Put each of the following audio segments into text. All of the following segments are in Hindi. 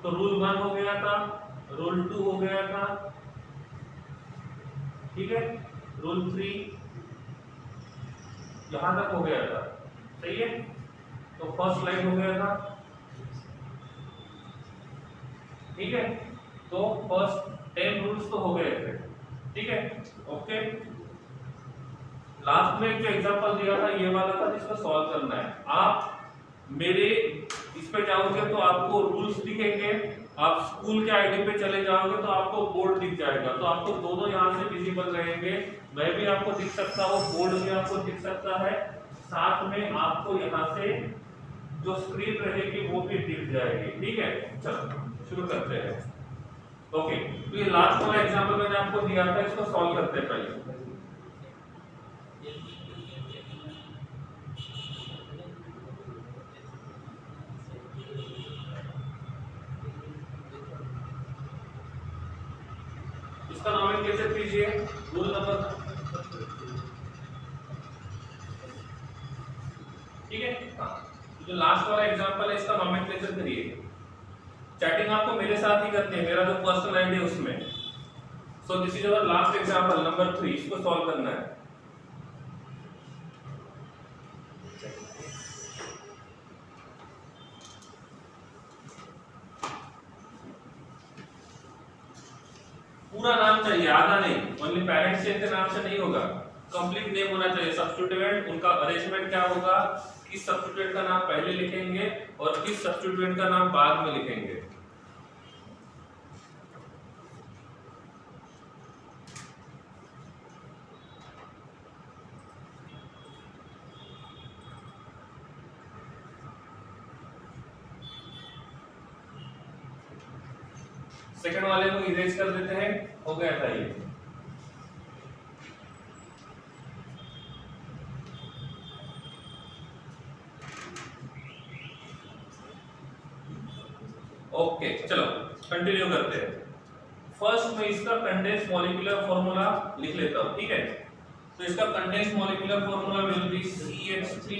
तो रूल 1 हो गया था, रूल 2 हो गया था, ठीक है, रूल 3 यहां तक हो गया था, सही है। तो फर्स्ट लाइन हो गया था, ठीक है। तो फर्स्ट 10 रूल्स तो हो गए थे, ठीक है, ओके। लास्ट में जो एग्जांपल दिया था ये वाला था जिसको सॉल्व करना है। आप मेरे इस पे जाओगे तो आपको रूल्स दिखेंगे, आप स्कूल के आईडी पे चले जाओगे तो आपको बोर्ड दिख जाएगा, तो आपको दोनों यहाँ से विजिबल रहेंगे, मैं भी आपको दिख सकता हूँ, बोर्ड भी आपको दिख सकता है, साथ में आपको यहाँ से जो स्क्रीन रहेगी वो भी दिख जाएगी, ठीक है। चलो शुरू करते हैं। ओके, तो ये लास्ट वाला एग्जांपल मैंने आपको दिया था, इसको सॉल्व करते हैं पहले। इसका नॉमेनक्लेचर कीजिए, रूल नंबर, ठीक है। हाँ, जो लास्ट वाला एग्जांपल है इसका नॉमेनक्लेचर करिए। चैटिंग आपको मेरे साथ ही करनी है, मेरा जो पर्सनल आईडी है उसमें। सो this is our last example number 3, इसको सॉल्व करना है। पूरा नाम चाहिए, आधा नहीं, ओनली पेरेंट्स के नाम से नहीं होगा, कंप्लीट नेम होना चाहिए। सब्स्टिट्यूएंट उनका अरेंजमेंट क्या होगा, किस सब्स्टिट्यूएंट का नाम पहले लिखेंगे और किस सब्स्टिट्यूएंट का नाम बाद में लिखेंगे। सेकंड वाले को इरेज कर देते हैं, हो गया था ये। ओके चलो कंटिन्यू करते हैं। फर्स्ट में इसका कंडेंस मॉलिक्यूलर फार्मूला लिख लेता हूं, ठीक है। तो इसका condense molecular formula will be CH3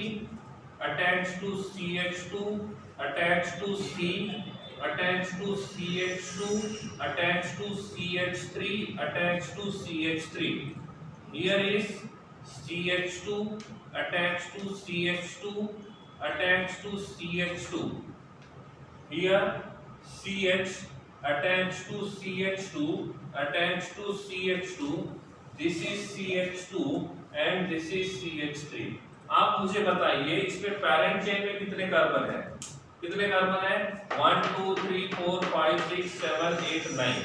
attached to CH2 attached to C attached to CH2 attached to CH3 attached to CH3. Here is CH2 attached to CH2 attached to CH2. Here CH attached to CH2 attached to CH2. This is CH2 and this is CH3. आप मुझे बताइए इसमें पैरेंट चेन में कितने कार्बन है, कितने कार्बन है, 1 2 3 4 5 6 7 8 9।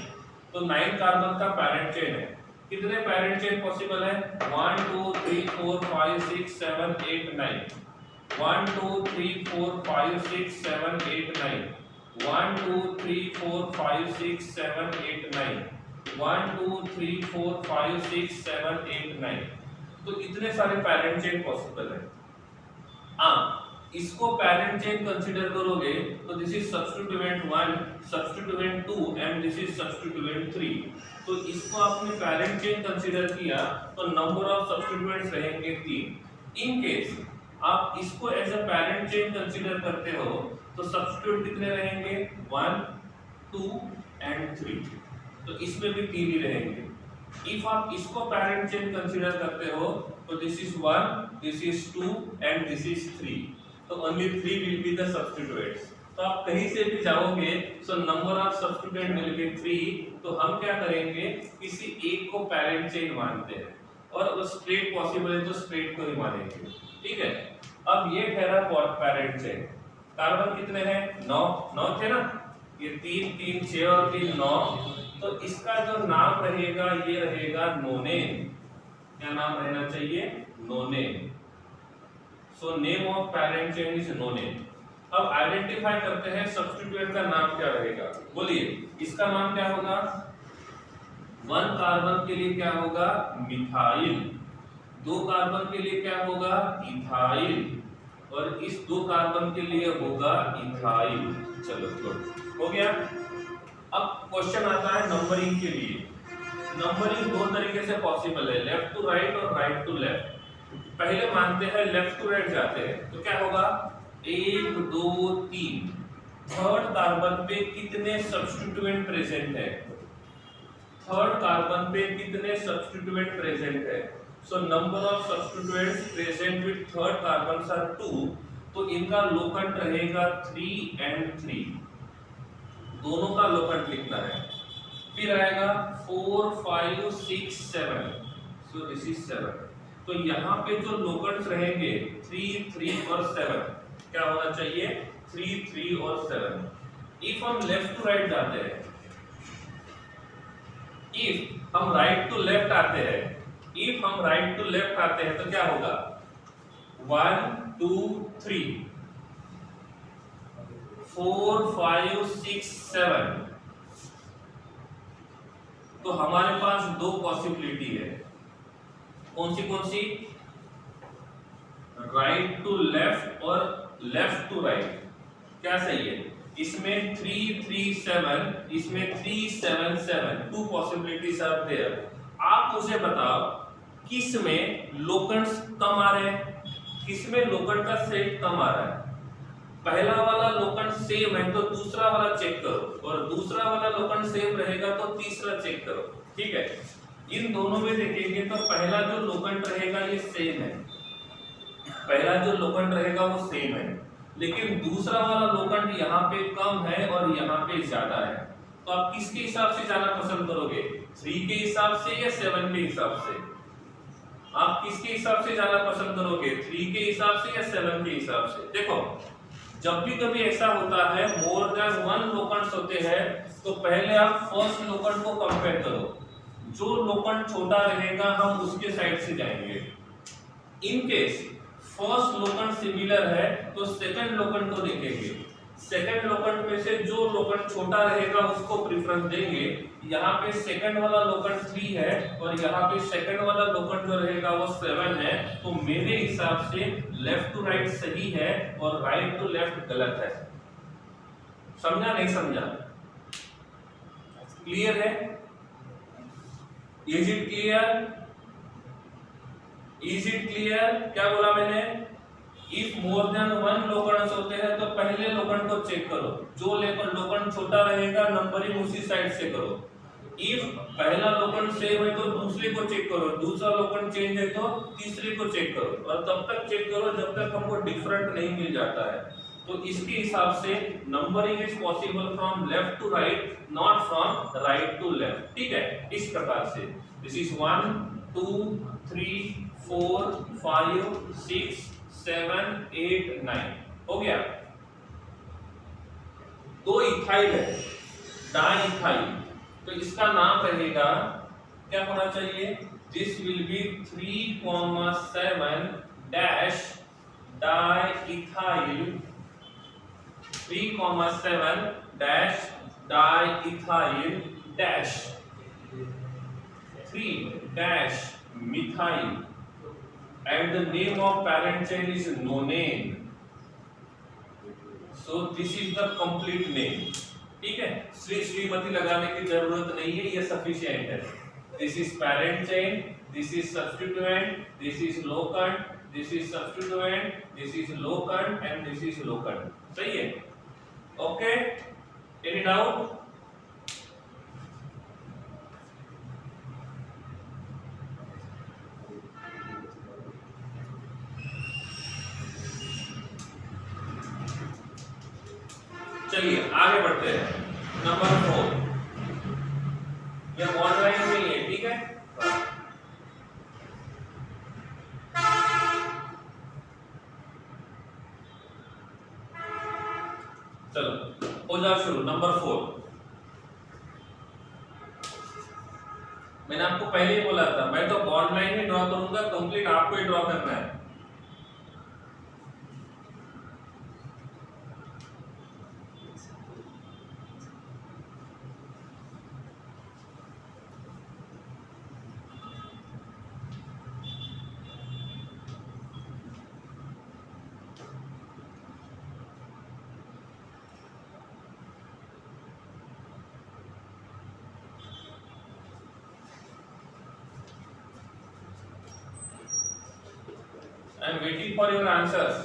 तो 9 कार्बन का पैरेंट चेन है। कितने पैरेंट चेन पॉसिबल है, 1 2 3 4 5 6 7 8 9, 1 2 3 4 5 6 7 8 9, 1 2 3 4 5 6 7 8 9, 1 2 3 4 5 6 7 8 9। तो इतने सारे पैरेंट चेन पॉसिबल है। इसको पैरेंट चेन कंसीडर करोगे तो this is substituent 1, substituent 2 and this is substituent 3। तो इसको आपने पैरेंट चेन कंसीडर किया तो नंबर ऑफ सब्स्टिट्यूएंट्स रहेंगे 3। इन केस आप इसको as a parent chain consider करते हो तो सब्स्टिट्यूट कितने रहेंगे, 1 2 एंड 3। तो इसमें भी 3 ही रहेंगे। इफ आप इसको पैरेंट चेन कंसीडर करते हो तो this is 1, this is 2 and this is 3। तो only 3 will be the substituents. तो आप कहीं से भी जाओगे सो number of substituent will be 3। तो हम क्या करेंगे, किसी एक को पैरेंट चेन मानते हैं और वो स्ट्रेट पॉसिबल है तो स्ट्रेट को ही मानेंगे, ठीक है। अब ये ठहरा पैरेंट चेन। कार्बन कितने हैं, 9 थे ना, ये 3 3 6 और 3 9। तो इसका जो नाम रहेगा ये रहेगा नोनेन। क्या नाम रहना चाहिए, नोनेन। So name of parent chain is नोनेन। अब आइडेंटिफाई करते हैं सब्स्टिट्यूएंट का नाम क्या रहेगा, बोलिए इसका नाम क्या होगा। 1 कार्बन के लिए क्या होगा, मिथाइल। 2 कार्बन के लिए क्या होगा, इथाइल। और इस 2 कार्बन के लिए होगा इथाइल। चलो गुड हो गया। अब क्वेश्चन आता है नंबरिंग के लिए। नंबरिंग 2 तरीके से पॉसिबल है, लेफ्ट टू राइट और राइट टू लेफ्ट। पहले मानते हैं लेफ्ट टू राइट जाते हैं तो क्या होगा, 1 2 3 थर्ड कार्बन पे कितने सब्स्टिट्यूएंट प्रेजेंट है, थर्ड कार्बन पे कितने सब्स्टिट्यूएंट प्रेजेंट है। So number of substituents present with third carbon are 2, तो इनका लोकेंट रहेगा 3 and 3, दोनों का लोकेंट लिखना है। फिर आएगा 4 5 6 7, सो दिस इज 7। तो यहाँ पे जो लोकेंट्स रहेंगे 3 3 और 7, क्या होना चाहिए 3 3 और 7। इफ हम लेफ्ट टू राइट जाते हैं, इफ हम राइट टू लेफ्ट आते हैं, इफ हम राइट टू लेफ्ट आते हैं तो क्या होगा 1 2 3 4 5 6 7। तो हमारे पास दो पॉसिबिलिटी है, कौन सी राइट टू लेफ्ट और लेफ्ट टू राइट। क्या सही है, इसमें 3 3 7, इसमें 3 7 7, टू पॉसिबिलिटीज आर देयर। आप मुझे बताओ किस में लोकेंट्स कम आ रहे हैं, किस में लोकेंट का सेट कम आ रहा है। पहला वाला लोकेंट सेम है तो दूसरा वाला चेक करो, और दूसरा वाला लोकेंट सेम रहेगा तो तीसरा चेक करो। ठीक है, इन दोनों में देखेंगे तो पहला जो लोकेंट रहेगा ये सेम है, पहला जो लोकेंट रहेगा वो सेम है, लेकिन दूसरा वाला लोकेंट यहाँ पे कम है और यहाँ पे ज्यादा है। तो आप किसके हिसाब से जाना पसंद करोगे, 3 के हिसाब से या 7 के हिसाब से। आप किसके हिसाब से जाना पसंद करोगे, 3 के हिसाब से या 7 के हिसाब से। देखो जब भी कभी ऐसा होता है मोर देन 1 लोकेंट्स होते हैं, तो पहले आप फर्स्ट लोकेंट को कंपेयर करो, जो लोकेंट छोटा रहेगा हम उसके साइड से जाएंगे। In case first locant similar है तो सेकंड लोकेंट को देखेंगे, सेकंड लोकेंट में से जो लोकेंट छोटा रहेगा उसको प्रेफरेंस देंगे। यहाँ पे सेकंड वाला लोकेंट 3 है और यहाँ पे सेकंड वाला लोकेंट जो रहेगा वो 7 है, तो मेरे हिसाब से लेफ्ट टू राइट सही है और राइट टू लेफ्ट गलत है। समझा नहीं समझा, क्लियर है, is it clear, is it clear. क्या बोला मैंने, इफ मोर देन 1 लोकेंट्स होते हैं तो पहले लोकेंट को चेक करो, जो लोकेंट छोटा रहेगा नंबरिंग उसी साइड से करो। इफ पहला लोकेंट सेम है तो दूसरे को चेक करो, दूसरा लोकेंट चेंज है तो तीसरे को चेक करो, और तब तक चेक करो जब तक हमको डिफरेंट नहीं मिल जाता है। तो इसके हिसाब से numbering is possible from left to right, not from right to left. ठीक है, इस प्रकार से दिस इज 1 2 3 4 5 6 7 8 9 हो गया। दो इथाइल है, डाइइथाइल, तो इसका नाम रहेगा, क्या होना चाहिए, this will B 3,7 dash diethyl, 3,7 dash diethyl dash 3 dash methyl, and the name of parent chain is nonane, so this is the complete name। ठीक है, श्री श्रीमती लगाने की जरूरत नहीं है, ये सफिशिएंट है। This is parent chain, this is substituent, this is locant, this is substituent, this is locant and this is locant. सही है, ओके, एनी डाउट। चलिए आगे बढ़ते हैं, नंबर 4, यह ऑनलाइन में ही है। ठीक है, चलो हो जाओ शुरू। नंबर 4, मैंने आपको पहले ही बोला था मैं तो ऑनलाइन ही ड्रॉ करूंगा, कंप्लीट आपको ही ड्रॉ करना है। I am waiting for your answers.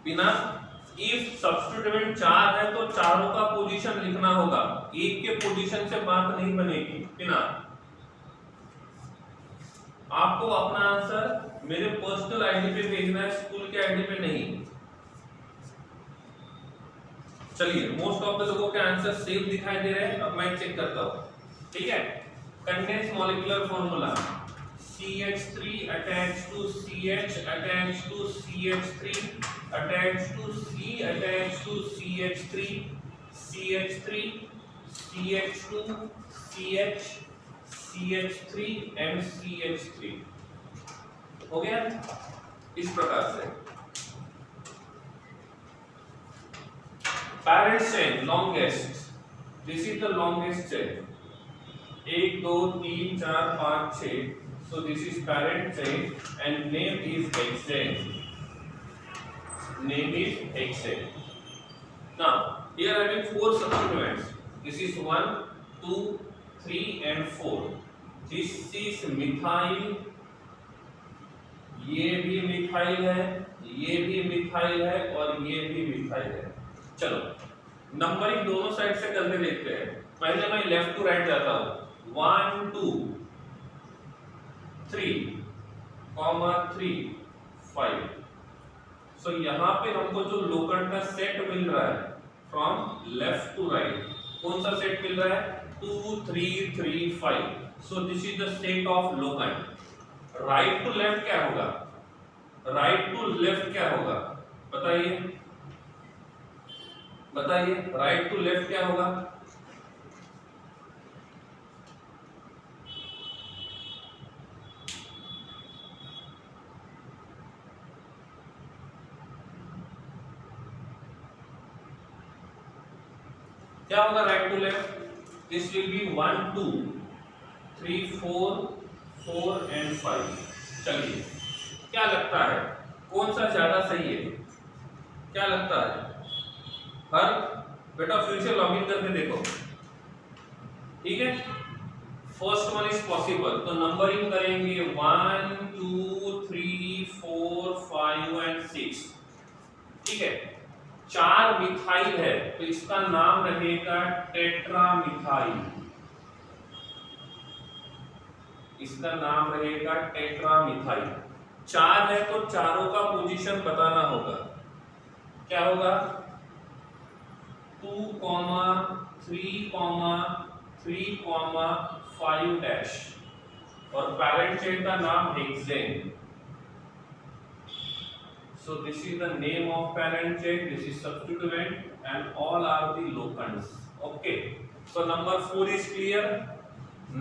बिना इफ सब्स्टिट्यूएंट 4 है तो चारों का पोजीशन लिखना होगा, एक के पोजीशन से बात नहीं बनेगी। बिना आपको अपना आंसर मेरे पर्सनल आईडी पे भेजना है, स्कूल के आईडी पे नहीं। चलिए, मोस्ट ऑफ द लोगों के आंसर सेम दिखाई दे रहे हैं। अब मैं चेक करता हूं, ठीक है। Condense molecular formula CH3 attached to CH attached to CH3 attached to C attached to CH3 CH3 CH2 CH CH3 and CH3 हो गया इस प्रकार से। Parent chain longest, this is the longest chain, 1 2 3 4 5 6, so this is parent chain and name is hexane, name is hexane. Now here I have 4 substituents, this is 1 2 3 and 4, this is methyl, ये भी मिथाइल है, ये भी मिथाइल है और ये भी मिथाइल है। चलो नंबरिंग दोनों साइड से करके देखते हैं। पहले मैं लेफ्ट टू राइट जाता हूं, 1 2 3 3 5। सो यहाँ पे हमको जो लोकंड का सेट मिल रहा है फ्रॉम लेफ्ट टू राइट, कौन सा सेट मिल रहा है? 2 3 3 5। So this is the set of locant. Right to left क्या होगा? राइट टू लेफ्ट क्या होगा बताइए, बताइए राइट टू लेफ्ट क्या होगा? क्या होगा right to left? This will be 1 2 3 4 4 and 5। चलिए क्या लगता है कौन सा ज्यादा सही है? क्या लगता है? हर बेटा फिर से लॉगिन करके देखो, ठीक है। फर्स्ट वन इज पॉसिबल, तो नंबरिंग करेंगे 1 2 3 4 5 एंड 6, ठीक है। 4 मिथाइल है तो इसका नाम रहेगा टेट्रामिथाइल, इसका नाम रहेगा टेट्रामिथाइल। 4 है तो चारों का पोजीशन बताना होगा, क्या होगा? 2 3 3 5 डैश, और पैरेंट चेन का नाम hexane. So this is the name of parent chain, this is substituent and all are the locands. Okay, so number 4 is clear.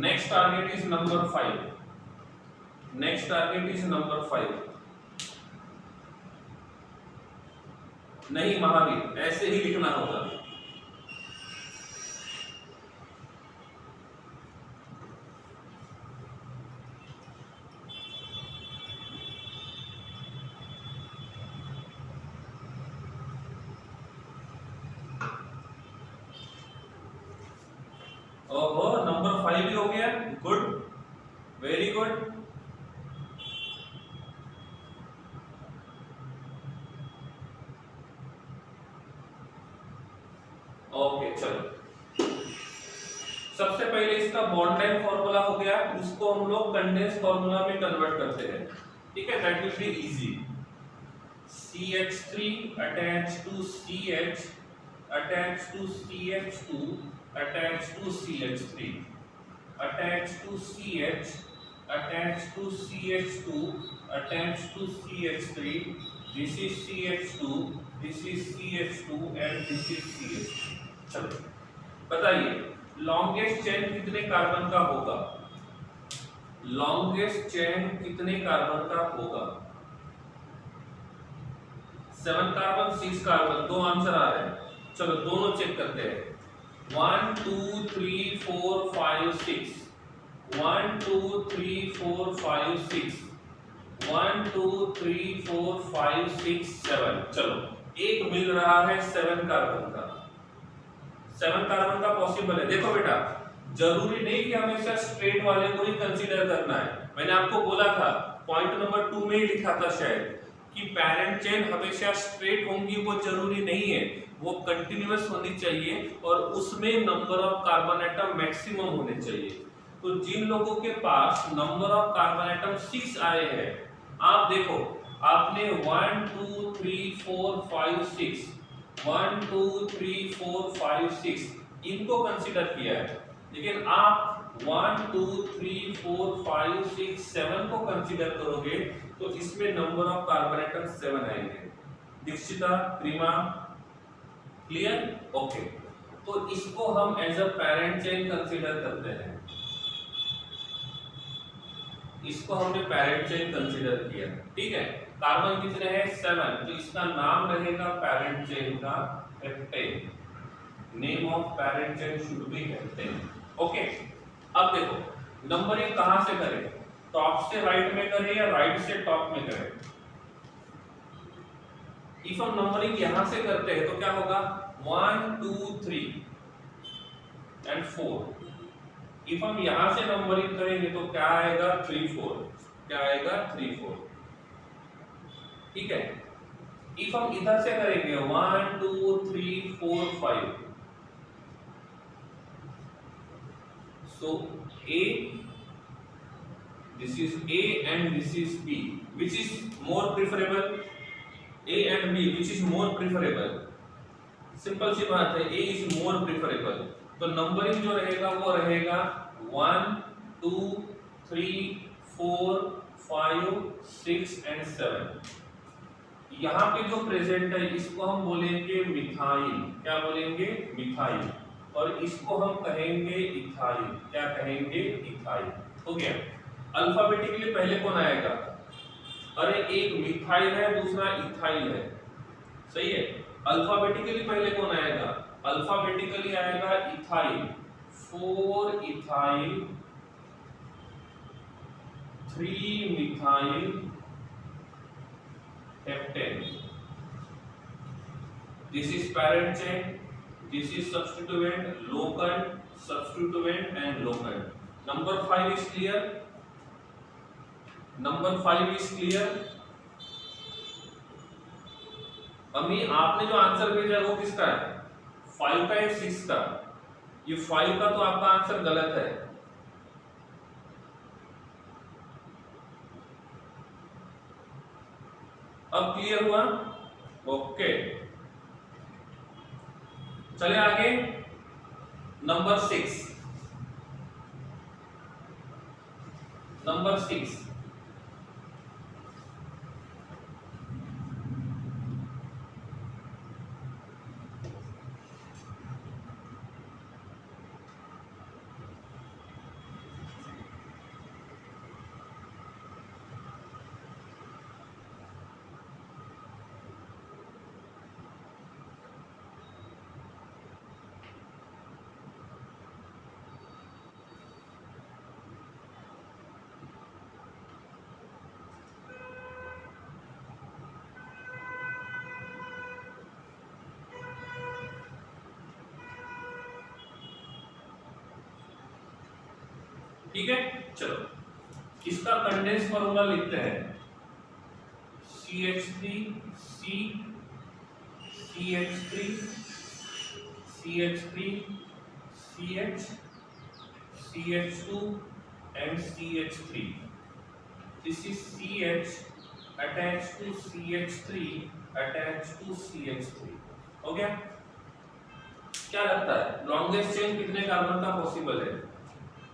Next target is number 5. Next target is number 5. नहीं महावीर, ऐसे ही लिखना होगा। ओहो, नंबर 5 भी हो गया, गुड, वेरी गुड। ओके चलो, सबसे पहले इसका बॉन्ड लाइन फॉर्मूला हो गया, उसको हम लोग कंडेंस फॉर्मूला में कन्वर्ट करते हैं, ठीक है। That will be easy. CH3 attached to CH attached to CH2 attached to CH3 attached to CH attached to CH2 attached to CH3, this is CH2, this is CH2 and this is CH3। चलो बताइए लॉन्गेस्ट चेन कितने कार्बन का होगा? लॉन्गेस्ट चेन कितने कार्बन का होगा? 7 कार्बन 6 कार्बन, दो आंसर आ रहे हैं। चलो दोनों चेक करते हैं। 1 2 3 4 5 6, 1 2 3 4 5 6, 1 2 3 4 5 6 7। चलो एक मिल रहा है 7 कार्बन का, 7 कार्बन का पॉसिबल है। देखो बेटा, जरूरी नहीं कि हमेशा स्ट्रेट वाले को ही कंसीडर करना है। मैंने आपको बोला था पॉइंट नंबर 2 में ही लिखा था शायद, कि पैरेंट चेन हमेशा स्ट्रेट होंगी वो जरूरी नहीं है, वो कंटिन्यूअस होनी चाहिए और उसमें number of carbon atom maximum होने चाहिए। तो जिन लोगों के पास नंबर ऑफ कार्बन एटम 6 आए हैं, आप देखो आपने 1 2 3 4 5 6 1 2 3 4 5 6 इनको कंसीडर किया है, लेकिन आप 1 2 3 4 5 6 7 को कंसीडर करोगे तो इसमें नंबर ऑफ कार्बन एटम 7 आएंगे। दीक्षिता, प्रीमा, क्लियर? ओके, तो इसको हम as a parent chain consider करते हैं, इसको हमने पैरेंट चेन कंसीडर किया, ठीक है। कार्बन कितने हैं? 7, तो इसका नाम रहेगा पैरेंट चेन का heptane. Name of parent chain should be heptane. Okay, अब देखो नंबरिंग कहां से करें, टॉप से राइट में करें या राइट से टॉप में करें? इफ हम नंबरिंग यहां से करते हैं तो क्या होगा? 1 2 3 एंड 4। इफ हम यहां से नंबरिंग करेंगे तो क्या आएगा? 3 4। क्या आएगा? 3 4, ठीक है। इफ हम इधर से करेंगे 1 2 3 4 5, so A, this is A and this is B, which is more preferable? A and B, which is more preferable? Simple सी बात है, A is more preferable। तो नंबरिंग जो रहेगा वो रहेगा 1 2 3 4 5 6 एंड 7। यहाँ पे जो प्रेजेंट है इसको हम बोलेंगे मिथाइल। क्या बोलेंगे? मिथाइल। और इसको हम कहेंगे इथाइल। क्या कहेंगे? इथाइल। हो गया। अल्फाबेटिकली पहले कौन आएगा? अरे एक मिथाइल है, दूसरा इथाइल है, सही है। अल्फाबेटिकली पहले कौन आएगा? अल्फाबेटिकली आएगा ethyl. 4 ethyl 3 methyl heptane. This is parent chain, this is substituent, locant, substituent and locant. Number 5 is clear? Number 5 is clear? अम्मी आपने जो आंसर भेजा वो किसका है? 5 का या 6 का? ये 5 का तो आपका आंसर गलत है। अब क्लियर हुआ? ओके, चले आगे। नंबर 6, नंबर 6, ठीक है। चलो इसका कंडेंस फॉर्मूला लिखते हैं। CH3C CH3 CH3 CH CH2 and CH3। This is CH attached to CH3 attached to CH3। हो गया? क्या लगता है लॉन्गेस्ट चेन कितने कार्बन का पॉसिबल है?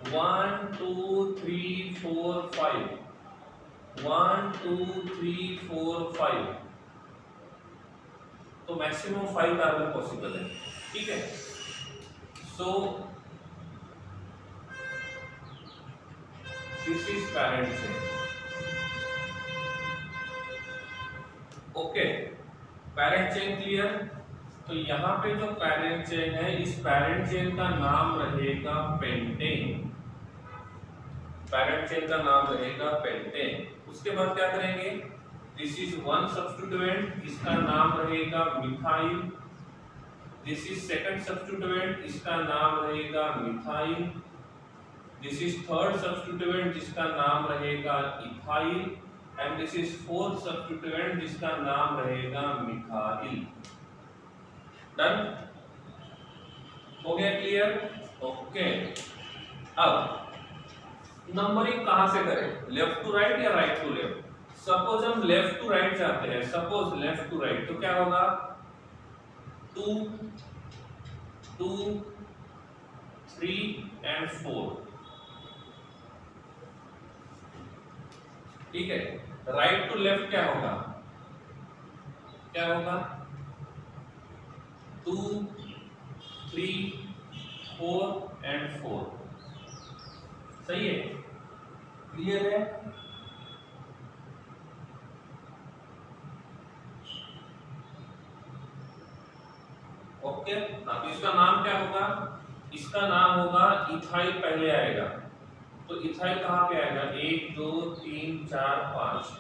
1 2 3 4 5 1 2 3 4 5, तो मैक्सिमम 5 कार्बन पॉसिबल है, ठीक है। सो this is parent chain. Okay, parent chain clear? तो यहाँ पे जो पैरेंट चेन है, इस पैरेंट चेन का नाम रहेगा पेंटेन। पैरेंट चेन का नाम रहेगा पेंटेन। उसके बाद क्या करेंगे? दिस इज वन सब्स्टिट्यूएंट, इसका नाम रहेगा methyl. This is second substituent, इसका नाम रहेगा methyl. This is third substituent, जिसका नाम रहेगा ethyl. And this is fourth substituent जिसका नाम रहेगा मिथाइल। डन, हो गया क्लियर? ओके, अब नंबरिंग कहां से करें, लेफ्ट टू राइट या राइट टू लेफ्ट? सपोज हम लेफ्ट टू राइट जाते हैं, सपोज लेफ्ट टू राइट, तो क्या होगा 2 2 3 एंड 4, ठीक है। राइट टू लेफ्ट क्या होगा, क्या होगा 2 3 4 एंड 4, सही है, क्लियर है? ओके, तो इसका नाम क्या होगा, इसका नाम होगा इथाइल, पहले आएगा तो इथाइल कहां पे आएगा, 1 2 3 4 5,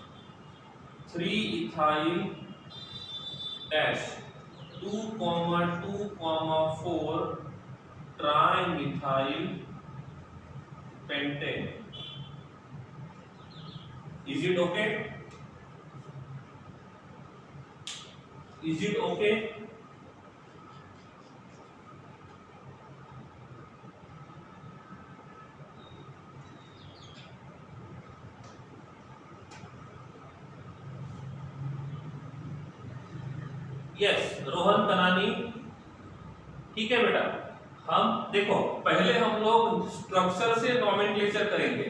3 ethyl dash 2 2 4 tri methyl pentane. Is it okay, is it okay? Yes, Rohan कनानी, ठीक है बेटा। हम देखो पहले हम लोग स्ट्रक्चर से नोमेनक्लेचर करेंगे,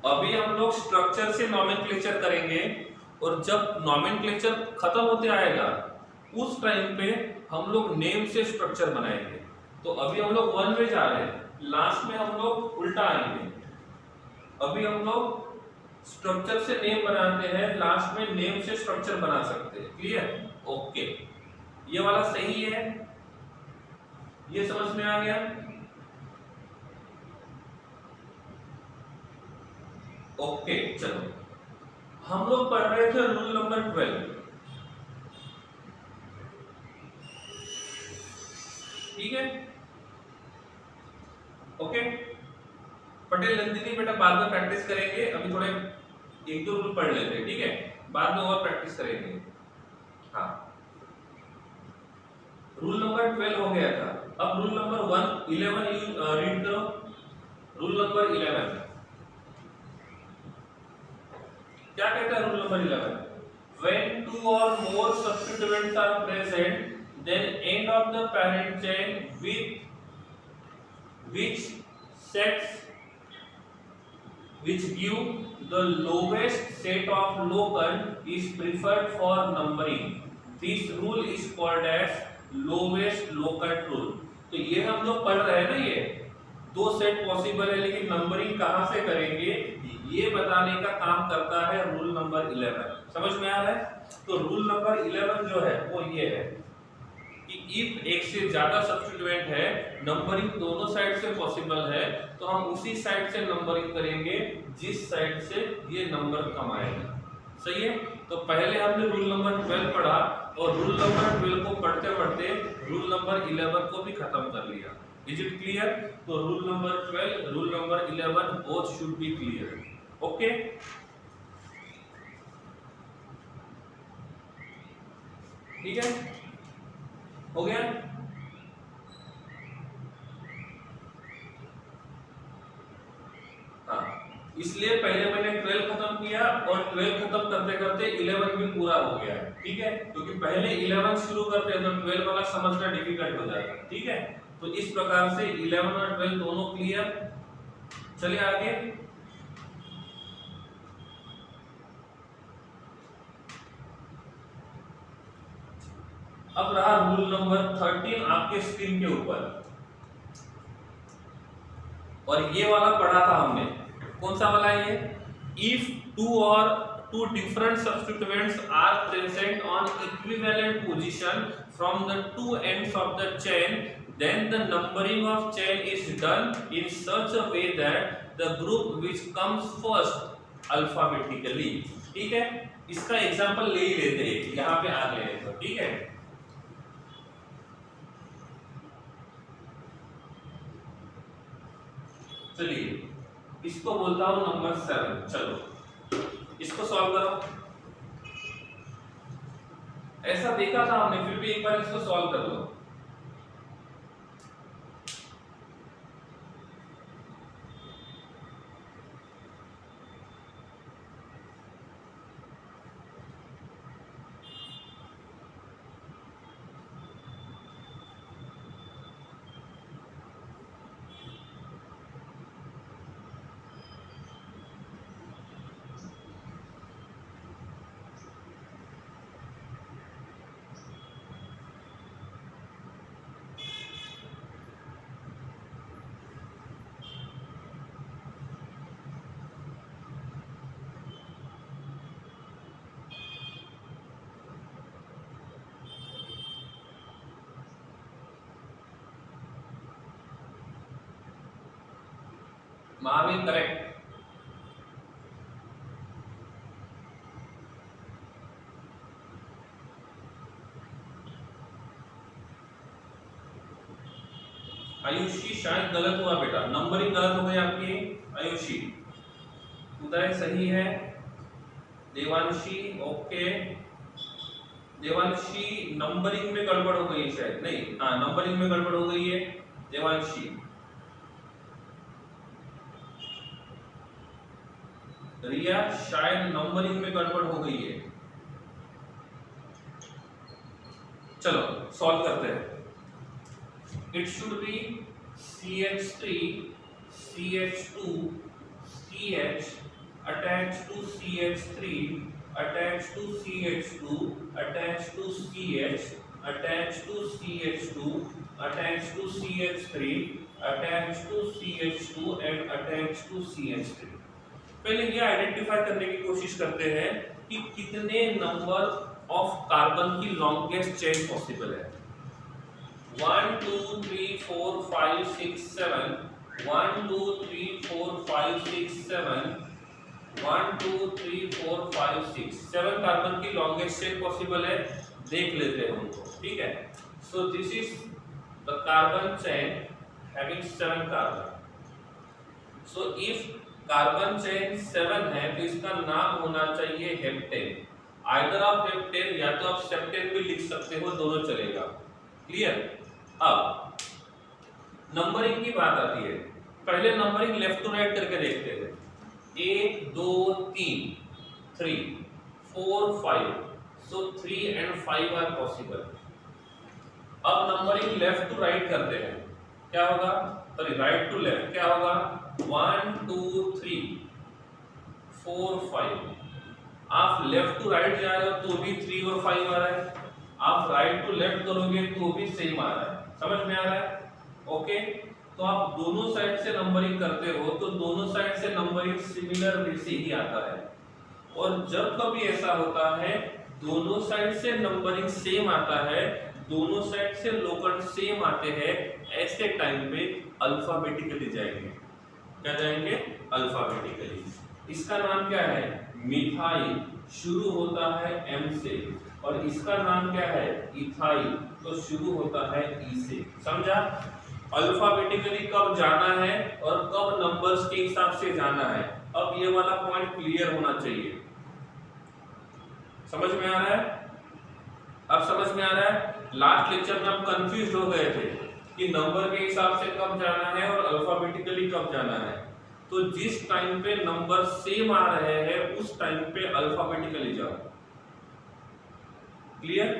अभी हम लोग स्ट्रक्चर से नोमेनक्लेचर करेंगे, और जब नोमेनक्लेचर खत्म होते आएगा उस टाइम पे हम लोग नेम से स्ट्रक्चर बनाएंगे। तो अभी हम लोग वन वे जा रहे हैं, लास्ट में हम लोग उल्टा आएंगे। अभी हम लोग स्ट्रक्चर से नेम बनाते हैं, लास्ट में नेम से स्ट्रक्चर बना सकते हैं, क्लियर? ओके, ये वाला सही है, ये समझ में आ गया? ओके, चलो हम लोग पढ़ रहे थे रूल नंबर 12, ठीक है? ओके, पटेल नंदिनी बेटा बाद में प्रैक्टिस करेंगे, अभी थोड़े 1-2 रूल पढ़ लेते हैं, ठीक है? बाद में और प्रैक्टिस करेंगे। हाँ, रूल नंबर 12 हो गया था, अब रूल नंबर 11 रीड करो। रूल नंबर 11 क्या कहता है? Rule number 11, when 2 or more substituents are present, then end of the parent chain with which sets which give the lowest set of locant is preferred for numbering. This rule is called as lowest locant rule. तो ये हम लोग पढ़ रहे हैं ना, ये दो सेट पॉसिबल है, लेकिन नंबरिंग कहां से करेंगे ये बताने का काम करता है रूल नंबर 11। समझ में आ रहा है? तो रूल नंबर 11 जो है वो ये है कि इफ एक से ज्यादा सब्स्टिट्यूएंट है, नंबरिंग दोनों साइड से पॉसिबल है, तो हम उसी साइड से नंबरिंग करेंगे जिस साइड से ये नंबर कम आएगा। सही है? तो पहले हमने रूल नंबर 12 पढ़ा, और रूल नंबर 12 को पढ़ते पढ़ते रूल नंबर 11 को भी खत्म कर लिया। Is it clear? तो rule number 12, rule number 11 both should be clear. Okay, ठीक है, हो गया? हाँ, इसलिए पहले मैंने 12 खत्म किया, और 12 खत्म करते करते 11 भी पूरा हो गया, ठीक है? क्योंकि पहले 11 शुरू करते हैं तो 12 वाला समझना डिफिकल्ट हो जाता है, ठीक है? तो इस प्रकार से 11 और 12 दोनों क्लियर। चलिए आगे, अब रहा रूल नंबर 13 आपके स्क्रीन के ऊपर, और ये वाला पढ़ा था हमने। कौन सा वाला है ये? If 2 or 2 different substituents are present on equivalent position from the 2 ends of the chain, then the numbering of chain is done in such a way that the group which comes first alphabetically। ठीक है, इसका एग्जांपल ले ही लेते हैं, यहाँ पे आ गए तो ठीक है। चलिए इसको बोलता हूं नंबर 7। चलो इसको सॉल्व करो। ऐसा देखा था हमने, फिर भी एक बार इसको सॉल्व कर लो। महावीर करेक्ट। आयुषी शायद गलत हुआ बेटा, नंबरिंग गलत हो गई आपकी। आयुषी, उदय सही है, देवांशी ओके। देवांशी नंबरिंग में गड़बड़ हो गई है शायद, नहीं हाँ नंबरिंग में गड़बड़ हो गई है देवांशी। रिया शायद नंबरिंग में गड़बड़ हो गई है। चलो सॉल्व करते हैं। It should be CH3 CH2 CH attached to CH3 attached to CH2 attached to CH attached to CH2 attached to CH3 attached to CH2 and attached to CH3। पहले ये आइडेंटिफाई करने की कोशिश करते हैं कि कितने नंबर ऑफ कार्बन की लॉन्गेस्ट चेन पॉसिबल है। 1 2 3 4 5 6 7 1 2 3 4 5 6 7 1 2 3 4 5 6 7 कार्बन की लॉन्गेस्ट चेन पॉसिबल है, देख लेते हैं उनको, ठीक है। सो this is the carbon chain having 7 carbon. So if carbon chain 7 है तो इसका नाम होना चाहिए हेप्टेन। आइदर आप हेप्टेन या तो आप सेप्टेन भी लिख सकते हो, दोनों चलेगा। क्लियर। अब नंबरिंग की बात आती है, पहले नंबरिंग लेफ्ट टू राइट करके देखते हैं। 1 2 3 3 4 5, सो 3 and 5 आर पॉसिबल। अब नंबरिंग लेफ्ट टू राइट करते हैं, क्या होगा, सॉरी राइट टू लेफ्ट, क्या होगा 1 2 3 4 5। आप लेफ्ट टू राइट जा रहे हो तो भी 3 और 5 आ रहा है, आप राइट टू लेफ्ट करोगे तो भी सेम आ रहा है। समझ में आ रहा है? ओके। तो आप दोनों साइड से नंबरिंग करते हो तो दोनों साइड से नंबरिंग सिमिलर वे से ही आता है। और जब कभी ऐसा होता है दोनों साइड से नंबरिंग सेम आता है, दोनों साइड से लोकल सेम आते हैं, ऐसे टाइम पे अल्फाबेटिकली जाएंगे। क्या जाएंगे? अल्फाबेटिकली। इसका नाम क्या है? मिथाइल, शुरू होता है एम से, और इसका नाम क्या है? इथाइल, तो शुरू होता है ई से। समझा? अल्फाबेटिकली कब जाना है और कब नंबर्स के हिसाब से जाना है, अब ये वाला पॉइंट क्लियर होना चाहिए। समझ में आ रहा है? अब समझ में आ रहा है? लास्ट लेक्चर में हम कंफ्यूज हो गए थे कि नंबर के हिसाब से कब जाना है और अल्फाबेटिकली कब जाना है। तो जिस टाइम पे नंबर सेम आ रहे हैं उस टाइम पे अल्फाबेटिकली जाओ। क्लियर?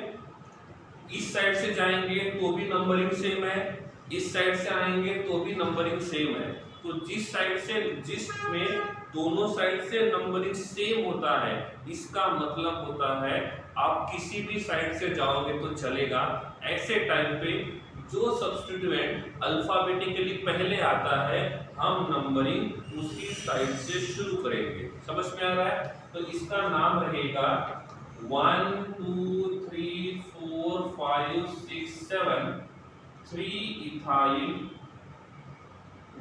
इस साइड से जाएंगे तो भी नंबरिंग सेम है, इस साइड से आएंगे तो भी नंबरिंग सेम है। तो जिस साइड से, जिसमें दोनों साइड से नंबरिंग सेम होता है, इसका मतलब होता है आप किसी भी साइड से जाओगे तो चलेगा। ऐसे टाइम पे जो सब्स्टिट्यूएंट अल्फाबेटिकली पहले आता है हम नंबरिंग उसी साइड से शुरू करेंगे। समझ में आ रहा है? तो इसका नाम रहेगा 1 2 3 4 5 6 7 3 इथाइल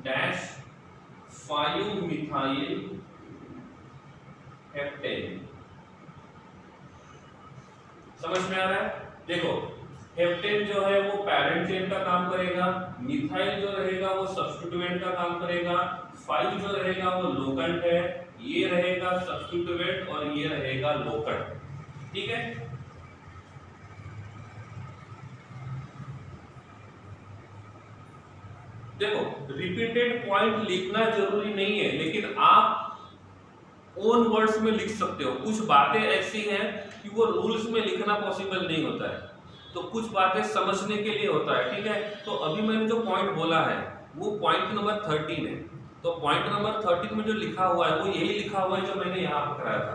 डैश 5 मिथाइल हेप्टेन। समझ में आ रहा है? देखो हेप्टेन जो है वो पैरेंट चेन का काम करेगा, मिथाइल जो रहेगा वो सब्स्टिट्यूएंट का काम करेगा, 5 जो रहेगा वो लोकेंट है, ये रहेगा सब्स्टिट्यूएंट और ये रहेगा लोकट। ठीक है, देखो रिपीटेड पॉइंट लिखना जरूरी नहीं है, लेकिन आप ओन वर्ड्स में लिख सकते हो। कुछ बातें ऐसी हैं कि वो रूल्स में लिखना पॉसिबल नहीं होता है, तो कुछ बातें समझने के लिए होता है। ठीक है, तो अभी मैंने जो पॉइंट बोला है वो पॉइंट नंबर 13 है। तो पॉइंट नंबर 13 में जो लिखा हुआ है वो यही लिखा हुआ है जो मैंने यहाँ पकड़ाया था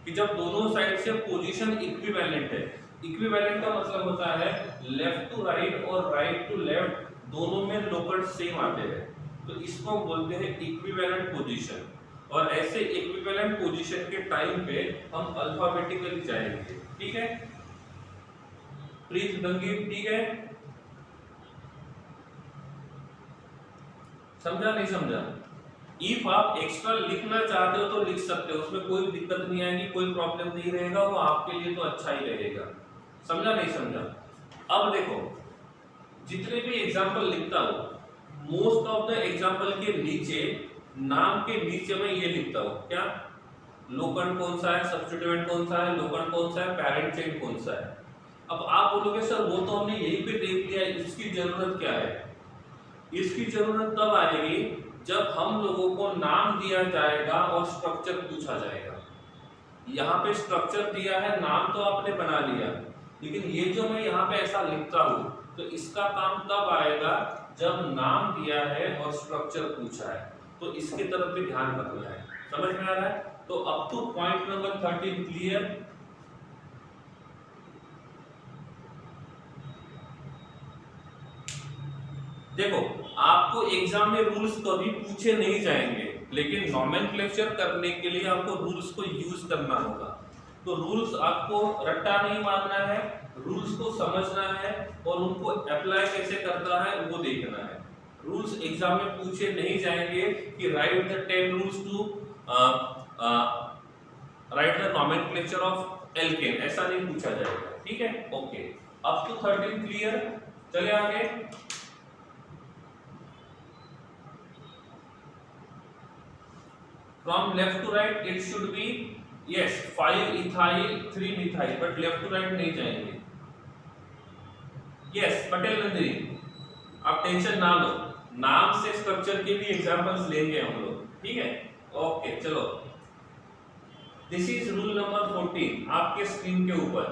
कि जब दोनों साइड से पोजीशन इक्विवेलेंट है। इक्विवेलेंट का मतलब होता है लेफ्ट टू राइट और राइट टू लेफ्ट दोनों में लोकट सेम आते हैं, तो इसको हम बोलते हैं इक्विवेलेंट पोजीशन। और ऐसे इक्विवेलेंट पोजीशन के टाइम पे हम अल्फाबेटिकली जाएंगे। ठीक है, प्रीत दंगी, ठीक है, समझा नहीं समझा? इफ आप एक्स्ट्रा लिखना चाहते हो तो लिख सकते हो, उसमें कोई दिक्कत नहीं आएगी, कोई प्रॉब्लम नहीं रहेगा, वो आपके लिए तो अच्छा ही रहेगा। समझा नहीं समझा? अब देखो जितने भी एग्जाम्पल लिखता हूं मोस्ट ऑफ द एग्जाम्पल के नीचे नाम के नीचे मैं ये लिखता हूं, क्या लोकट कौन सा है, सब्स्टिट्यूएंट कौन सा है, लोकट कौन सा है, पैरेंट चेन कौन सा है। अब आप बोलोगे सर वो तो हमने यहीं पे देख लिया, इसकी जरूरत क्या है? इसकी जरूरत तब आएगी जब हम लोगों को नाम दिया जाएगा और स्ट्रक्चर पूछा जाएगा। यहाँ पे स्ट्रक्चर दिया है, नाम तो आपने बना लिया, लेकिन ये जो मैं यहाँ पे ऐसा लिखता हूँ तो इसका काम तब आएगा जब नाम दिया है और स्ट्रक्चर पूछा है, तो इसके तरफ भी ध्यान रखना है। समझ में आ रहा है? तो up two point number 13 clear? देखो आपको एग्जाम में रूल्स कभी पूछे नहीं जाएंगे, लेकिन नॉमेनक्लेचर करने के लिए आपको रूल्स को यूज करना होगा। तो रूल्स आपको रट्टा नहीं मारना है, रूल्स को समझना है और उनको अप्लाई कैसे करता है वो देखना है। रूल्स एग्जाम में पूछे नहीं जाएंगे कि write the 10 rules to write the nomenclature of alkane, ऐसा नहीं पूछा जाएगा। ठीक है, ओके, अप टू 13 क्लियर? चले आगे। From left to right it should be yes 5 ethyl 3 methyl, but left to right नहीं जाएंगे। yes पटेल नंदिनी, आप टेंशन ना लो, नाम से स्ट्रक्चर के भी एग्जांपल्स लेंगे हम लोग। ठीक है, ओके चलो। दिस इज रूल नंबर 14 आपके स्क्रीन के ऊपर।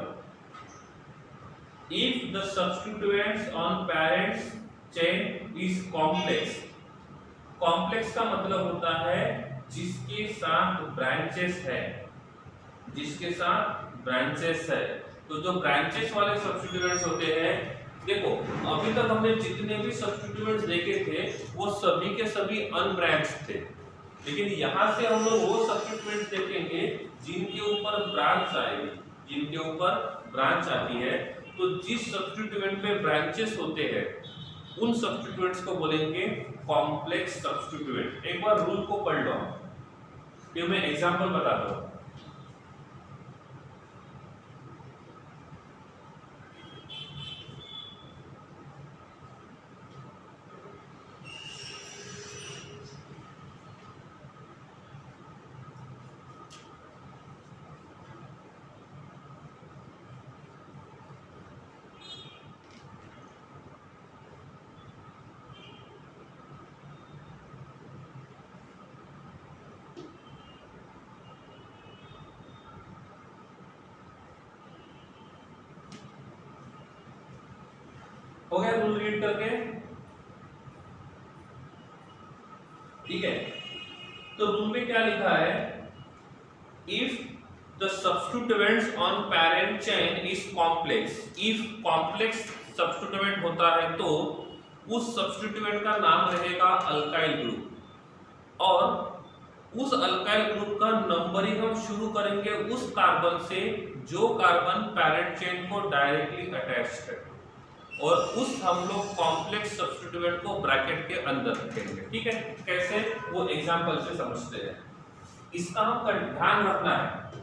If the substituents on parents chain is complex, complex का मतलब होता है जिसके साथ ब्रांचेस है, जिसके साथ ब्रांचेस है। तो जो ब्रांचेस वाले सब्स्टिट्यूएंट्स होते हैं, देखो अभी तक हमने जितने भी सब्स्टिट्यूएंट्स देखे थे वो सभी के सभी अनब्रांच्ड थे, लेकिन यहाँ से हम लोग वो सब्स्टिट्यूएंट्स देखेंगे जिनके ऊपर ब्रांच आएगी, जिनके ऊपर ब्रांच आती है। तो जिस सब्स्टिट्यूएंट में ब्रांचेस होते हैं उन सब्स्टिट्यूएंट्स को बोलेंगे कॉम्प्लेक्स सब्स्टिट्यूएंट। एक बार रूल को पढ़ लो, फिर मैं एग्जांपल बताता हूं। हो गया रूल रीड करके? ठीक है, तो रूल में क्या लिखा है? If the substituents on parent chain is complex, if complex substituent होता है तो उस सब्स्टिट्यूएंट का नाम रहेगा अल्काइल ग्रुप, और उस अल्काइल ग्रुप का नंबरिंग हम शुरू करेंगे उस कार्बन से जो कार्बन पेरेंट चेन को डायरेक्टली अटैच्ड है, और उस हम लोग कॉम्प्लेक्स सब्स्टिट्यूएंट को ब्रैकेट के अंदर रखेंगे। ठीक है, कैसे वो एग्जांपल से समझते हैं। इसका हम ध्यान रखना है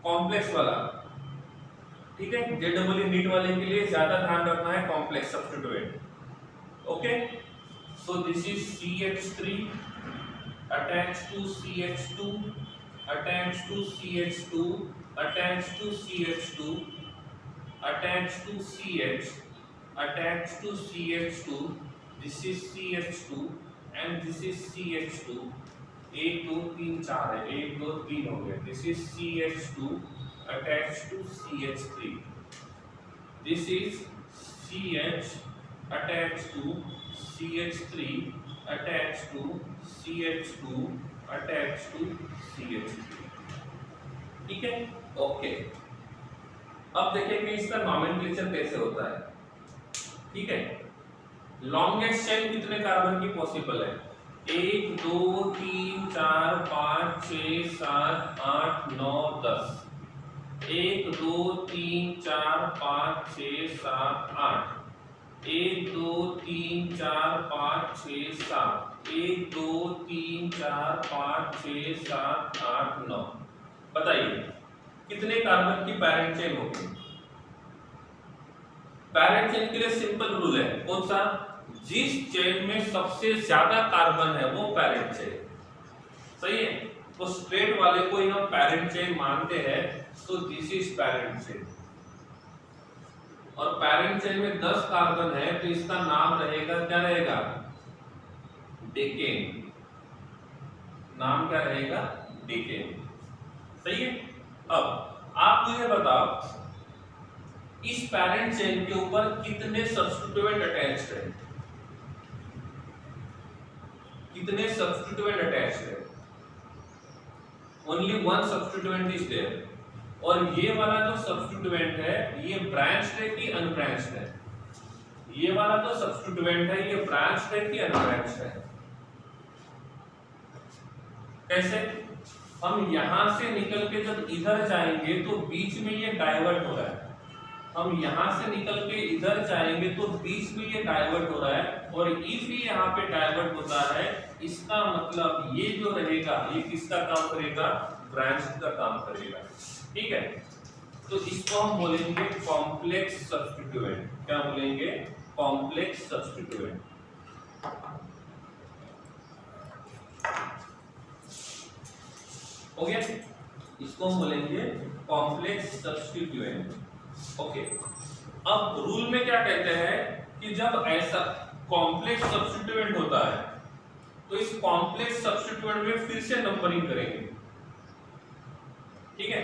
कॉम्प्लेक्स वाला। ठीक है, जेडब्ल्यू नीट वाले के लिए ज्यादा ध्यान रखना है complex substituent. Okay, so this is CH3 attached to CH2, attached to CH2, attached to CH2, attached to CH, attached to CH2, this is CH2 and this is CH2, 1 2 3 4 है, 1 2 3 हो गया, this is CH2 attached to CH3, this is CH attached to CH3 attached to CH2 attached to CH3, ठीक है, ओके। अब देखेंगे इसका नॉमेनक्लेचर कैसे होता है, ठीक है। लॉन्गेस्ट चेन कितने कार्बन की पॉसिबल है, 1 2 3 4 5 6 7 8 9 10, 1 2 3 4 5 6 7 8, 1 2 3 4 5 6 7, 1 2 3 4 5 6 7 8 9, बताइए कितने कार्बन की पैरेंट चेन होगी। पैरेंट चेन के लिए सिंपल रूल है, कौन सा, जिस चेन में सबसे ज्यादा कार्बन है वो पैरेंट चेन, सही है। तो स्ट्रेट वाले को ही हम पैरेंट चेन मानते हैं, तो दिस इज पैरेंट चेन। और पैरेंट चेन में 10 कार्बन है तो इसका नाम रहेगा, क्या रहेगा, डेकेन, नाम क्या रहेगा, डेकेन, सही है। अब आप मुझे बताओ इस पैरेंट चेन के ऊपर कितने सब्स्टिट्यूएंट अटैच्ड है, कितने सब्स्टिट्यूएंट अटैच्ड है, only one substituent is there. और ये वाला जो सब्स्टिट्यूएंट है ये ब्रांच्ड है कि अनब्रांच्ड है, ये वाला जो सब्स्टिट्यूएंट है ये ब्रांच्ड है कि अनब्रांच्ड है, कैसे, हम यहां से निकल के जब इधर जाएंगे तो बीच में ये डाइवर्ट हो रहा है, हम यहां से निकल के इधर जाएंगे तो बीच में ये डाइवर्ट हो रहा है, और इफ ये यहाँ पे डाइवर्ट होता है इसका मतलब ये जो रहेगा ये किसका काम करेगा, ब्रांच का काम करेगा, ठीक है। तो इसको हम बोलेंगे कॉम्प्लेक्स सब्स्टिट्यूएंट, क्या बोलेंगे, कॉम्प्लेक्स सब्स्टिट्यूएंट, हो गया, इसको हम बोलेंगे कॉम्प्लेक्स सब्स्टिट्यूएंट, ओके। अब रूल में क्या कहते हैं कि जब ऐसा कॉम्प्लेक्स सब्स्टिट्यूएंट होता है तो इस कॉम्प्लेक्स सब्स्टिट्यूएंट में फिर से नंबरिंग करेंगे, ठीक है,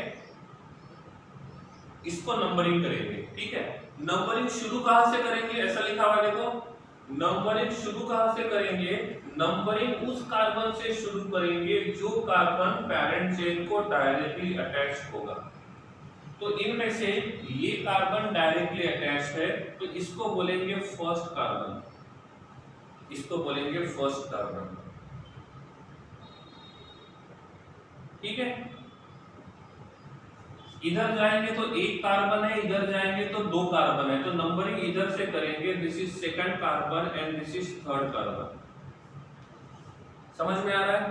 इसको नंबरिंग करेंगे, ठीक है। नंबरिंग शुरू कहां से करेंगे, ऐसा लिखा हुआ है देखो, नंबरिंग शुरू कहां से करेंगे, नंबरिंग उस कार्बन से शुरू करेंगे जो कार्बन पैरेंट चेन को डायरेक्टली अटैच्ड होगा। तो इनमें से ये कार्बन डायरेक्टली अटैच्ड है तो इसको बोलेंगे फर्स्ट कार्बन, इसको बोलेंगे फर्स्ट कार्बन, ठीक है। इधर जाएंगे तो एक कार्बन है, इधर जाएंगे तो 2 कार्बन है, तो नंबरिंग इधर से करेंगे, this is second carbon and this is third carbon, समझ में आ रहा है,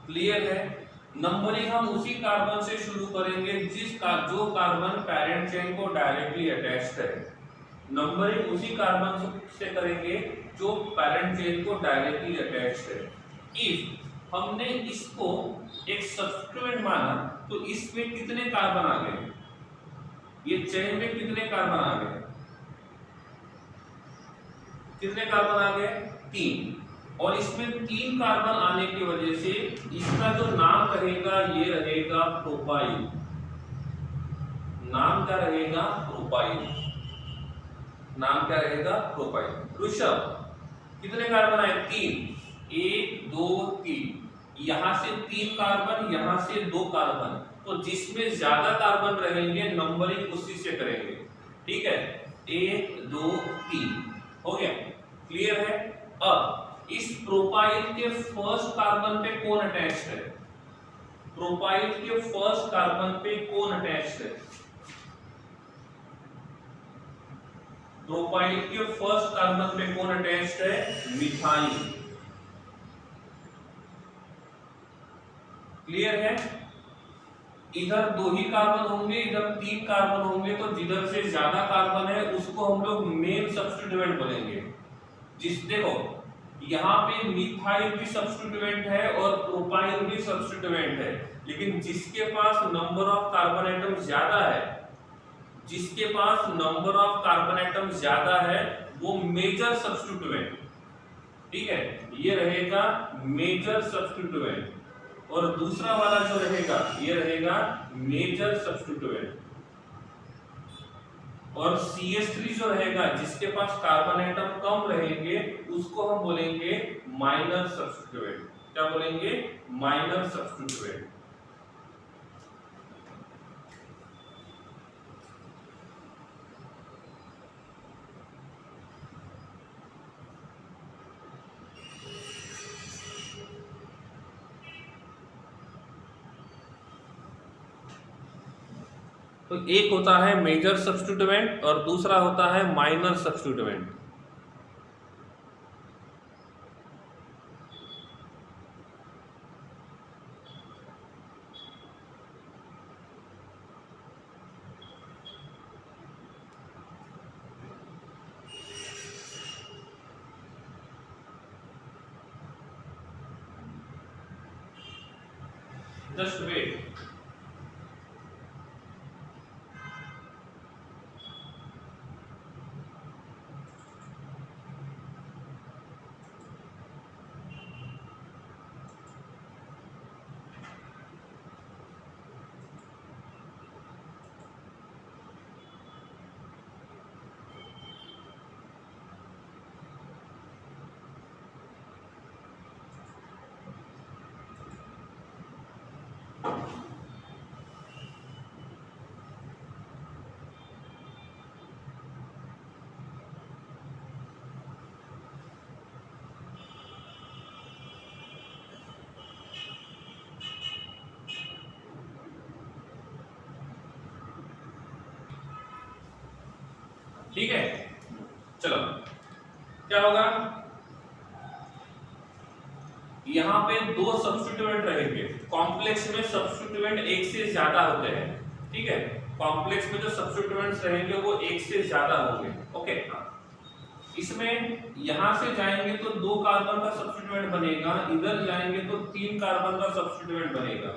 क्लियर है। नंबरिंग हम उसी कार्बन से शुरू करेंगे जो कार्बन पैरेंट चेन को डायरेक्टली अटैच्ड है, नंबरिंग उसी कार्बन से करेंगे जो पैरेंट चेन को डायरेक्टली अटैच्ड है। इफ हमने इसको एक सब्स्टिट्यूएंट माना तो इसमें कितने कार्बन आ गए, ये चेन में कितने कार्बन आ गए, कितने कार्बन आ गए, 3, और इसमें 3 कार्बन आने की वजह से इसका जो नाम रहेगा ये रहेगा प्रोपाइल, नाम क्या रहेगा, प्रोपाइल, नाम क्या रहेगा, प्रोपाइल। ऋषभ कितने कार्बन आए, 3, 1 2 3, यहां से 3 कार्बन, यहां से 2 कार्बन, तो जिसमें ज्यादा कार्बन रहेंगे नंबरिंग उसी से करेंगे, ठीक है, 1 2 3, हो गया, क्लियर है। अब इस प्रोपाइल के फर्स्ट कार्बन पे कौन अटैच्ड है, प्रोपाइल के फर्स्ट कार्बन पे कौन अटैच्ड है, प्रोपाइल के फर्स्ट कार्बन पे कौन अटैच्ड है, मिथाइल, क्लियर है। इधर 2 ही कार्बन होंगे, इधर 3 कार्बन होंगे, तो जिधर से ज्यादा कार्बन है उसको हम लोग मेन सब्स्टिट्यूएंट बोलेंगे। जिस देखो यहाँ पे मिथाइल भी सब्स्टिट्यूएंट है और प्रोपाइल भी सब्स्टिट्यूएंट है, लेकिन जिसके पास नंबर ऑफ कार्बन एटम ज्यादा है, जिसके पास नंबर ऑफ कार्बन एटम ज्यादा है वो मेजर सब्स्टिट्यूएंट, ठीक है, ये रहेगा मेजर सब्स्टिट्यूएंट, और दूसरा वाला जो रहेगा ये रहेगा मेजर सब्स्टिट्यूएंट, और CH3 जो रहेगा जिसके पास कार्बन एटम कम रहेंगे उसको हम बोलेंगे माइनर सब्स्टिट्यूएंट। क्या बोलेंगे? Minor substituent. तो एक होता है मेजर सब्स्टिट्यूएंट और दूसरा होता है माइनर सब्स्टिट्यूएंट। Just wait. ठीक है, चलो क्या होगा, यहां पे दो सब्स्टिट्यूएंट रहेंगे। कॉम्प्लेक्स में सब्स्टिट्यूएंट एक से ज्यादा होते हैं, ठीक है, कॉम्प्लेक्स में जो सब्स्टिट्यूएंट्स रहेंगे वो एक से ज्यादा होंगे। ओके, इसमें यहां से जाएंगे तो 2 कार्बन का सब्स्टिट्यूएंट बनेगा, इधर जाएंगे तो 3 कार्बन का सब्स्टिट्यूएंट बनेगा।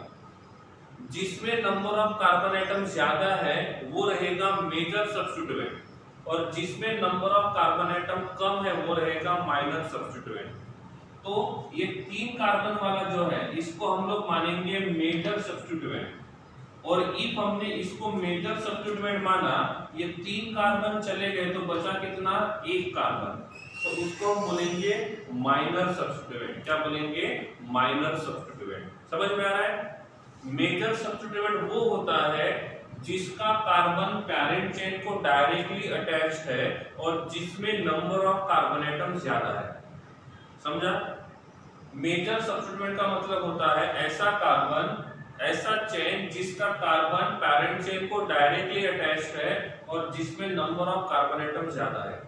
जिसमें नंबर ऑफ कार्बन एटम ज्यादा है वो रहेगा मेजर सब्स्टिट्यूएंट, और जिसमें नंबर ऑफ कार्बन एटम कम है वो रहेगा माइनर सब्स्टिट्यूएंट। तो ये 3 कार्बन वाला जो है इसको हम लोग मानेंगे मेजर सब्स्टिट्यूएंट, और इफ हमने इसको मेजर सब्स्टिट्यूएंट माना, ये 3 कार्बन चले गए तो बचा कितना? 1 कार्बन, तो उसको हम बोलेंगे माइनर सब्स्टिट्यूएंट। क्या बोलेंगे? Minor substituent. समझ में आ रहा है? मेजर सब्स्टिट्यूएंट वो होता है जिसका कार्बन पैरेंट चेन को डायरेक्टली अटैच्ड है और जिसमें नंबर ऑफ कार्बन एटम ज्यादा है। समझा? मेजर सब्स्टिट्यूएंट का मतलब होता है ऐसा कार्बन, ऐसा चेन जिसका कार्बन पैरेंट चेन को डायरेक्टली अटैच्ड है और जिसमें नंबर ऑफ कार्बन एटम ज्यादा है।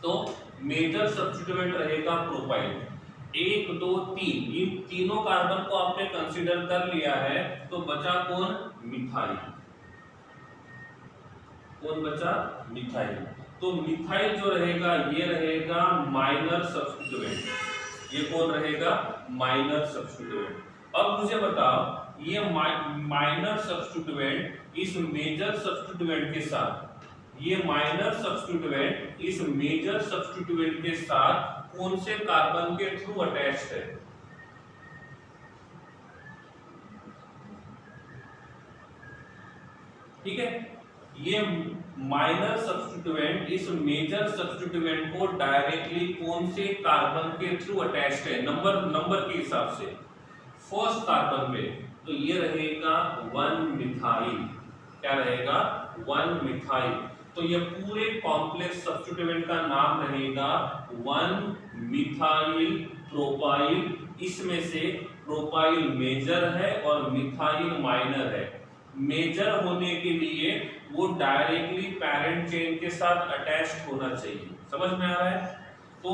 तो मेजर सब्स्टिट्यूएंट रहेगा प्रोपाइल। 1 2 3, इन तीनों कार्बन को आपने कंसीडर कर लिया है, तो बचा कौन? मिथाइल। कौन बचा? मिथाइल। तो मिथाइल जो रहेगा ये रहेगा माइनर सब्स्टिट्यूएंट। ये कौन रहेगा? Minor substituent. अब मुझे बताओ, ये माइनर सब्स्टिट्यूएंट इस मेजर सब्स्टिट्यूएंट के साथ, ये माइनर सब्स्टिट्यूएंट इस मेजर सब्स्टिट्यूएंट के साथ कौन से कार्बन के थ्रू अटैच्ड है? ठीक है, ये माइनर सब्स्टिट्यूएंट इस मेजर सब्स्टिट्यूएंट को डायरेक्टली कौन से कार्बन के थ्रू अटैच्ड है? नंबर के हिसाब से फर्स्ट कार्बन पे, तो ये रहेगा 1 मिथाइल। क्या रहेगा? 1 मिथाइल। तो ये पूरे कॉम्प्लेक्स सब्स्टिट्यूएंट का नाम रहेगा 1 मिथाइल प्रोपाइल। इसमें से प्रोपाइल मेजर है और मिथाइल माइनर है। मेजर होने के लिए वो डायरेक्टली पैरेंट चेन के साथ अटैच्ड होना चाहिए। समझ में आ रहा है? तो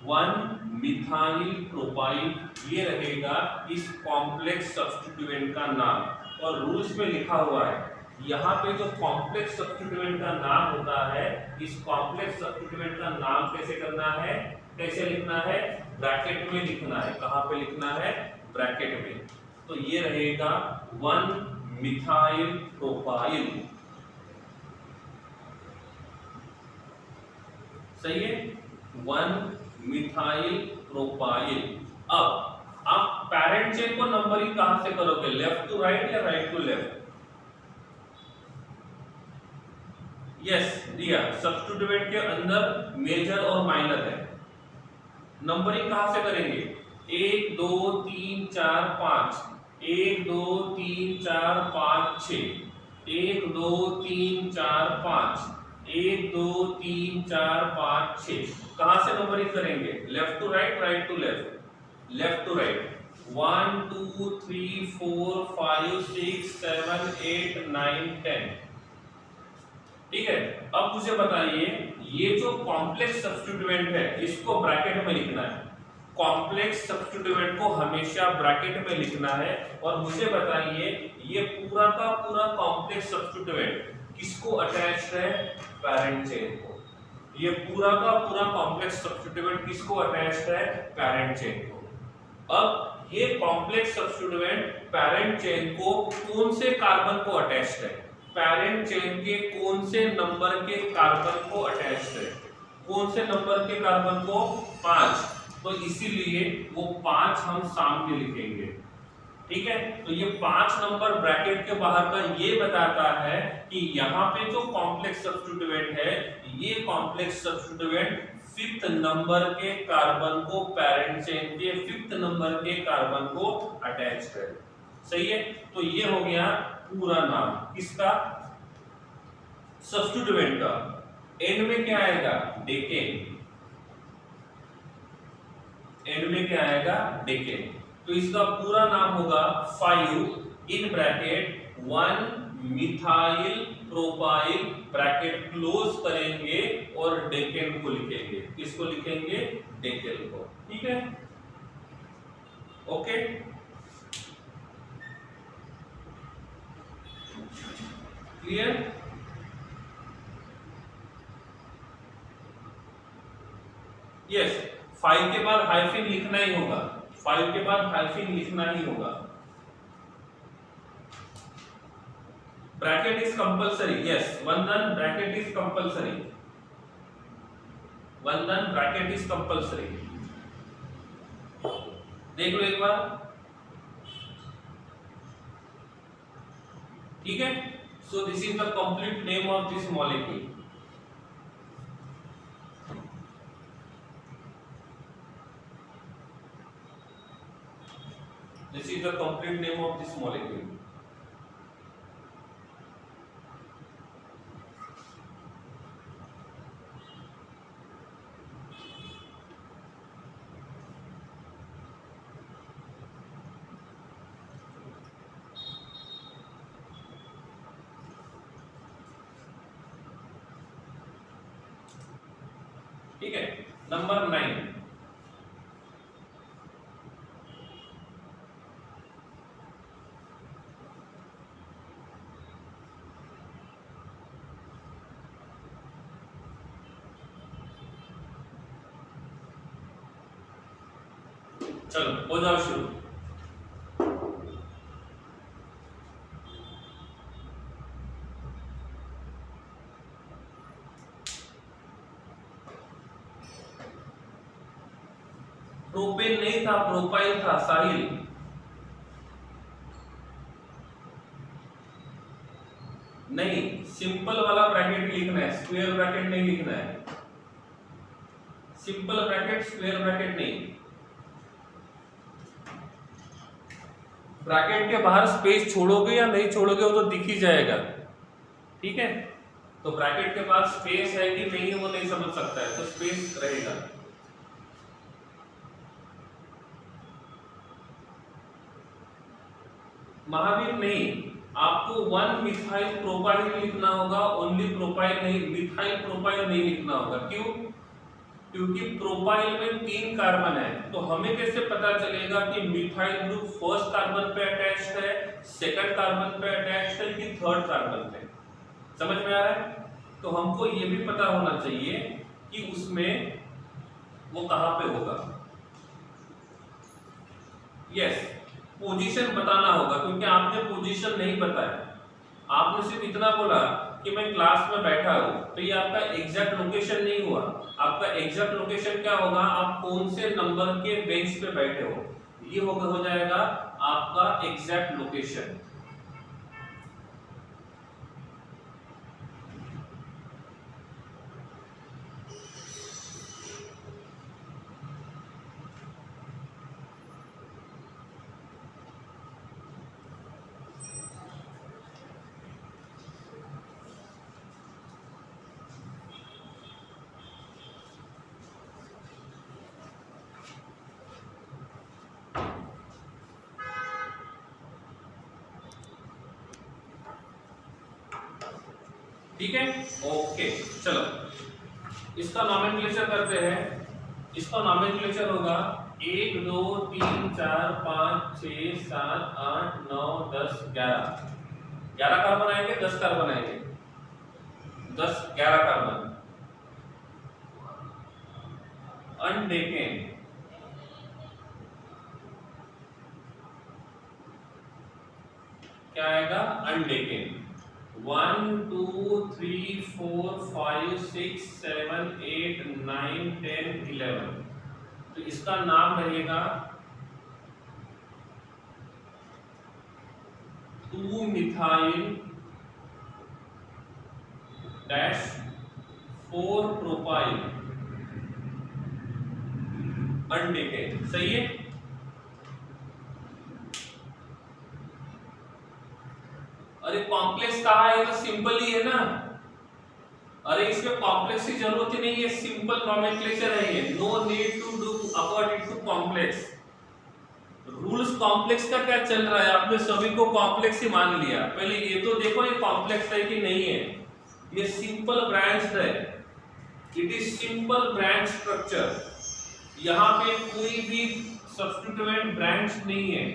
1 मिथाइल प्रोपाइल ये रहेगा इस कॉम्प्लेक्स सब्स्टिट्यूएंट का नाम, और रूल्स में लिखा हुआ है यहाँ पे जो कॉम्प्लेक्स सब्स्टिट्यूएंट का नाम होता है, इस कॉम्प्लेक्स सब्स्टिट्यूएंट का नाम कैसे करना है, कैसे लिखना है, ब्रैकेट में लिखना है। कहाँ पे लिखना है, ब्रैकेट में। तो ये रहेगा 1 मिथाइल प्रोपाइल। सही है, 1 मिथाइल प्रोपाइल। अब आप पैरेंट चेन को नंबरिंग कहां से करोगे, लेफ्ट टू राइट या राइट टू लेफ्ट? यस दिया, सब्स्टिट्यूएंट के अंदर मेजर और माइनर है। नंबरिंग कहां से करेंगे, 1 2 3 4 5, 1 2 3 4 5 6, 1 2 3 4 5, 1 2 3 4 5 6। कहां से नंबरिंग करेंगे, left to right, right to left? Left to right. 1 2 3 4 5 6 7 8 9 10। ठीक है, अब मुझे बताइए, ये जो कॉम्प्लेक्स सब्स्टिट्यूएंट है इसको ब्रैकेट में लिखना है। कॉम्प्लेक्स सब्स्टिट्यूएंट को हमेशा ब्रैकेट में लिखना है। और मुझे बताइए, ये पूरा का पूरा कॉम्प्लेक्स सब्स्टिट्यूएंट किसको अटैच्ड है, पैरेंट चेन को। ये पूरा का पूरा कॉम्प्लेक्स सब्स्टिट्यूएंट किसको अटैच्ड है, पैरेंट चेन को। अब ये कॉम्प्लेक्स सब्स्टिट्यूएंट पैरेंट चेन को कौन से कार्बन को अटैच्ड है, पैरेंट चेन के कौन से नंबर के कार्बन को अटैच्ड है, कौन से नंबर के कार्बन को, 5। तो इसीलिए वो 5 हम सामने लिखेंगे। ठीक है, तो ये 5 नंबर ब्रैकेट के बाहर का ये बताता है कि यहाँ पे जो कॉम्प्लेक्स सब्स्टिट्यूएंट है, ये कॉम्प्लेक्स सब्स्टिट्यूएंट 5th नंबर के कार्बन को, पैरेंट चेन के 5th नंबर के कार्बन को अटैच्ड है। सही है, तो ये हो गया पूरा नाम किसका, सब्स्टिट्यूएंट का। एंड में क्या आएगा, डेकेन। एंड में क्या आएगा, डेकेन। तो इसका पूरा नाम होगा 5 in bracket 1 methyl propyl, bracket close करेंगे और डेकेन को लिखेंगे। किसको लिखेंगे, डेकेन को। ठीक है, ओके। क्लियर? यस, 5 के बाद हाइफिन लिखना ही होगा, 5 के बाद हाइफिन लिखना ही होगा। ब्रैकेट इज कंपल्सरी, यस, वंदन, ब्रैकेट इज कंपल्सरी, वंदन, ब्रैकेट इज कंपल्सरी। देख लो एक बार, ठीक है। सो this is the complete name of this molecule. This is the complete name of this molecule. ठीक है, नंबर 9। चलो हो जाओ शुरू। प्रोपेन नहीं था, प्रोपाइल था, साहिल। नहीं, सिंपल वाला ब्रैकेट लिखना है, स्क्वायर ब्रैकेट नहीं लिखना है। सिंपल ब्रैकेट, स्क्वायर ब्रैकेट नहीं। ब्रैकेट के बाहर स्पेस छोड़ोगे या नहीं छोड़ोगे वो तो दिख ही जाएगा। ठीक है, तो ब्रैकेट के पास स्पेस है कि नहीं वो नहीं समझ सकता है, तो स्पेस रहेगा। महावीर नहीं, आपको 1 मिथाइल प्रोपाइल लिखना होगा, ओनली प्रोपाइल नहीं, मिथाइल प्रोपाइल नहीं लिखना होगा। क्यों? क्योंकि प्रोपाइल में 3 कार्बन है, तो हमें कैसे पता चलेगा कि मिथाइल ग्रुप फर्स्ट कार्बन पे अटैच्ड है, सेकंड कार्बन पे अटैच्ड है कि थर्ड कार्बन पे? समझ में आ रहा है? तो हमको ये भी पता होना चाहिए कि उसमें वो कहां पे होगा। यस, पोजीशन बताना होगा, क्योंकि आपने पोजीशन नहीं बताया, आपने सिर्फ इतना बोला कि मैं क्लास में बैठा हूं, तो ये आपका एग्जैक्ट लोकेशन नहीं हुआ। आपका एग्जैक्ट लोकेशन क्या होगा, आप कौन से नंबर के बेंच पे बैठे हो, ये हो जाएगा आपका एग्जैक्ट लोकेशन। ठीक है, ओके, चलो इसका नॉमेनक्लेचर करते हैं। इसका नॉमेनक्लेचर होगा 1 2 3 4 5 6 7 8 9 10 11। 11 कार्बन आएंगे, 10 कार्बन आएंगे, 10 11 कार्बन अनडेकेन। क्या आएगा? अनडेकेन। 1 2 3 4 5 6 7 8 9 10 11। तो इसका नाम रहेगा 2 मिथाइल डैश 4 प्रोपाइल अनडेकेन। सही है? अरे कॉम्प्लेक्स कहा है, तो सिंपल ही है ना। अरे इसमें कॉम्प्लेक्स की जरूरत ही नहीं है, सिंपल नॉमेनक्लेचर है ये। No need to do according to complex rules. Complex का क्या चल रहा है, आपने सभी को कॉम्प्लेक्स ही मान लिया। पहले ये तो देखो ये कॉम्प्लेक्स है कि नहीं है। ये सिंपल ब्रांच है, it is simple branch structure. यहाँ पे कोई भी सब्स्टिट्यूएंट ब्रांच नहीं है।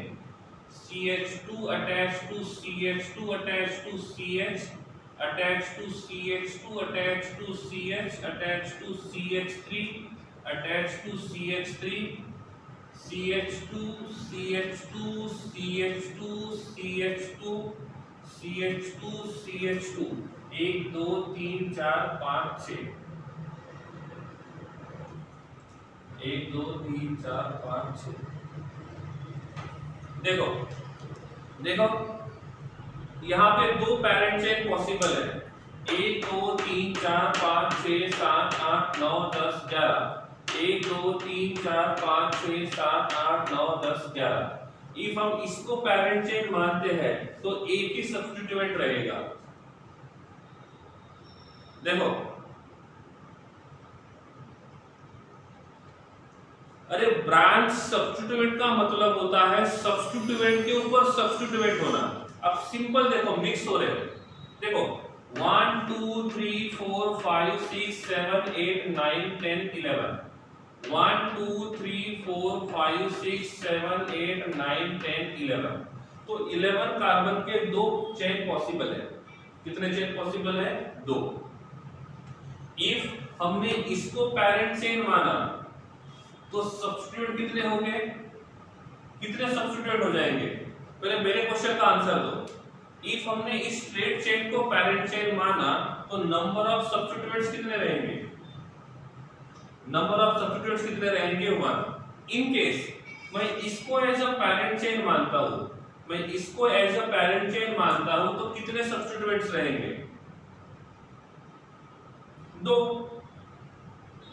CH2 attached to CH2 attached to CH attached to CH2 attached to CH attached to CH3 attached to CH3 CH2 CH2 CH2 CH2 CH2 CH2 1 2 3 4 5 6 1 2 3 4 5 6। देखो देखो यहाँ पे 2 पैरेंट चेन पॉसिबल है। 1 2 3 4 5 6 7 8 9 10 11। 1 2 3 4 5 6 7 8 9 10 11। इफ हम इसको पैरेंट चेन मानते हैं तो एक ही सब्स्टिट्यूएंट रहेगा। देखो अरे ब्रांच सब्स्टिट्यूएंट का मतलब होता है सब्स्टिट्यूएंट के ऊपर सब्स्टिट्यूएंट होना। अब सिंपल देखो मिक्स हो रहे हैं। देखो 1 2 3 4 5 6 7 8 9 10 11। 1 2 3 4 5 6 7 8 9 10 11। तो 11 कार्बन के 2 चेन पॉसिबल है। कितने चेन पॉसिबल है? 2। इफ हमने इसको पैरेंट चेन माना तो सब्स्टिट्यूएंट कितने होंगे? कितने सब्स्टिट्यूएंट हो जाएंगे? पहले मेरे क्वेश्चन का आंसर दो। इफ हमने इस स्ट्रेट चेन को पैरेंट चेन माना तो नंबर ऑफ सब्स्टिट्यूएंट्स कितने रहेंगे? नंबर ऑफ सब्स्टिट्यूएंट्स कितने रहेंगे? 1। इन केस मैं इसको एज अ पैरेंट चेन मानता हूं, मैं इसको एज अ पैरेंट चेन मानता हूं तो कितने सब्स्टिट्यूएंट्स रहेंगे? 2।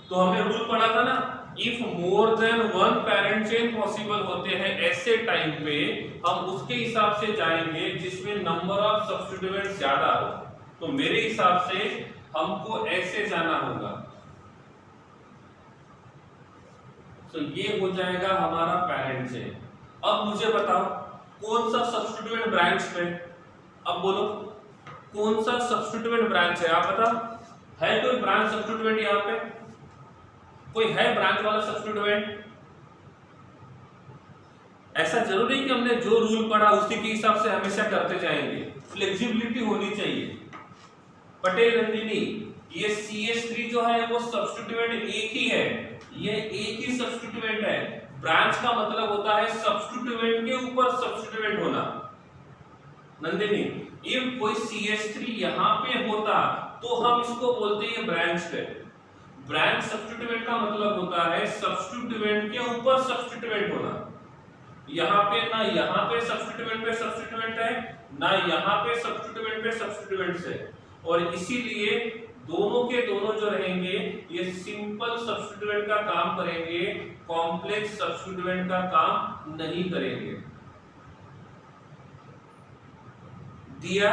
तो हमने रूल पढ़ा था ना, if more then 1 parent chain possible होते हैं ऐसे टाइम पे हम उसके हिसाब से जाएंगे जिसमें नंबर ऑफ सब्स्टिट्यूएंट्स ज्यादा हो। तो मेरे हिसाब से हमको ऐसे जाना होगा। तो ये हो जाएगा हमारा पैरेंट चेन। अब मुझे बताओ कौन सा सब्स्टिट्यूएंट ब्रांच पे? अब बोलो कौन सा सब्स्टिट्यूएंट ब्रांच है? आप बताओ, है कोई ब्रांच सब्स्टिट्यूएंट यहाँ पे? कोई है ब्रांच वाला सब्स्टिट्यूएंट? ऐसा जरूरी कि हमने जो रूल पढ़ा उसी के हिसाब से हमेशा करते जाएंगे, फ्लेक्सिबिलिटी होनी चाहिए। पटेल नंदिनी, ये CH3 जो है वो सब्स्टिट्यूएंट एक ही है, ये एक ही सब्स्टिट्यूएंट है। ब्रांच का मतलब होता है सब्स्टिट्यूएंट के ऊपर सब्स्टिट्यूएंट होना। नंदिनी, if कोई CH3 यहाँ पे होता तो हम इसको बोलते हैं ब्रांच है। ब्रांच सब्स्टिट्यूएंट का मतलब होता है सब्स्टिट्यूएंट के ऊपर सब्स्टिट्यूएंट होना। यहाँ पे ना यहाँ पे सब्स्टिट्यूएंट है, ना यहाँ पे सब्स्टिट्यूएंट है, और इसीलिए दोनों के दोनों जो रहेंगे ये सिंपल सब्स्टिट्यूएंट का काम करेंगे, कॉम्प्लेक्स सब्स्टिट्यूएंट का काम नहीं करेंगे। दिया,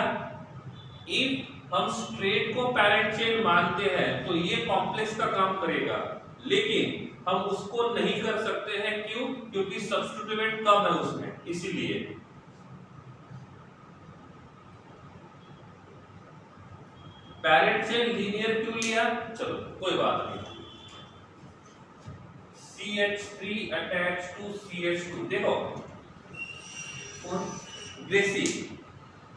इफ हम स्ट्रेट को पैरेंट चेन मानते हैं तो ये कॉम्प्लेक्स का काम करेगा, लेकिन हम उसको नहीं कर सकते हैं। क्यों? क्योंकि सब्स्टिट्यूएंट कम है उसमें, इसीलिए। पैरेंट चेन लीनियर क्यों लिया? चलो कोई बात नहीं। CH3 अटैच टू CH2, देखो ग्रेसी,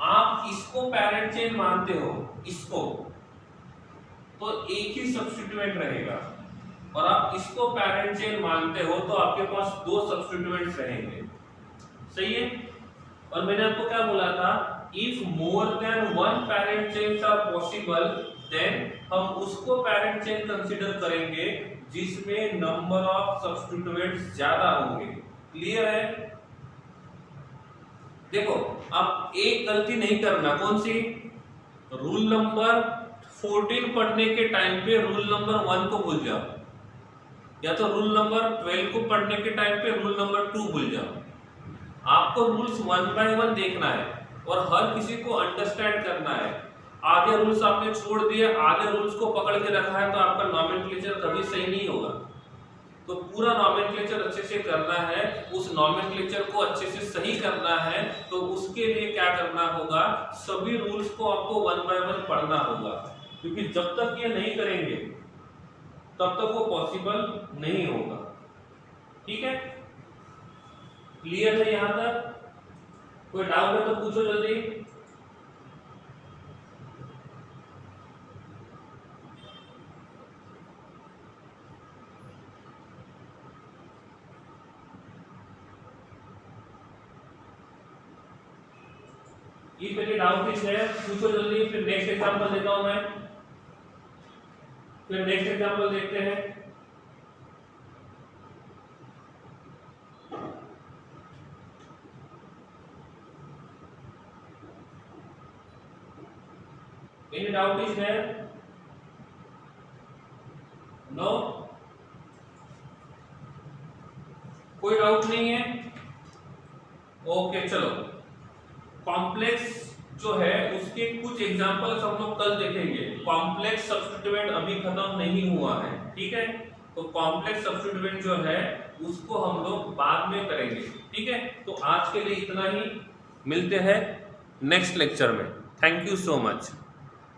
आप इसको पैरेंट चेन मानते हो, इसको, तो एक ही सब्स्टिट्यूएंट रहेगा, और आप इसको पैरेंट चेन मानते हो तो आपके पास दो सब्स्टिट्यूएंट्स रहेंगे। सही है? और मैंने आपको क्या बोला था, if more than one parent chains are possible, then हम उसको पैरेंट चेन कंसीडर करेंगे जिसमें नंबर ऑफ सब्स्टिट्यूएंट्स ज्यादा होंगे। क्लियर है? देखो, अब एक गलती नहीं करना। कौन सी? रूल नंबर 14 पढ़ने के टाइम पे रूल नंबर 1 को भूल जाओ, या तो रूल नंबर 12 को पढ़ने के टाइम पे रूल नंबर 2 भूल जाओ। आपको रूल्स 1 बाय 1 देखना है और हर किसी को अंडरस्टैंड करना है। आधे रूल्स आपने छोड़ दिए, आधे रूल्स को पकड़ के रखा है, तो आपका नॉमेनक्लेचर कभी सही नहीं होगा। तो पूरा नॉमेनक्लेचर अच्छे से करना है, उस नॉमेनक्लेचर को अच्छे से सही करना है, तो उसके लिए क्या करना होगा, सभी रूल्स को आपको 1 बाय 1 पढ़ना होगा, क्योंकि जब तक ये नहीं करेंगे तब तक वो पॉसिबल नहीं होगा। ठीक है? क्लियर है यहां तक? कोई डाउट है तो पूछो जल्दी। ये पहले डाउट इज है, पूछो जल्दी, फिर नेक्स्ट एग्जांपल देता हूं मैं। फिर नेक्स्ट एग्जांपल देखते हैं। Any doubt is there? No? कोई डाउट नहीं है? ओके, चलो। कॉम्प्लेक्स जो है उसके कुछ एग्जांपल्स हम लोग कल देखेंगे। कॉम्प्लेक्स सब्स्टिट्यूएंट अभी खत्म नहीं हुआ है, ठीक है? तो कॉम्प्लेक्स सब्स्टिट्यूएंट जो है उसको हम लोग बाद में करेंगे, ठीक है? तो आज के लिए इतना ही, मिलते हैं नेक्स्ट लेक्चर में। Thank you so much.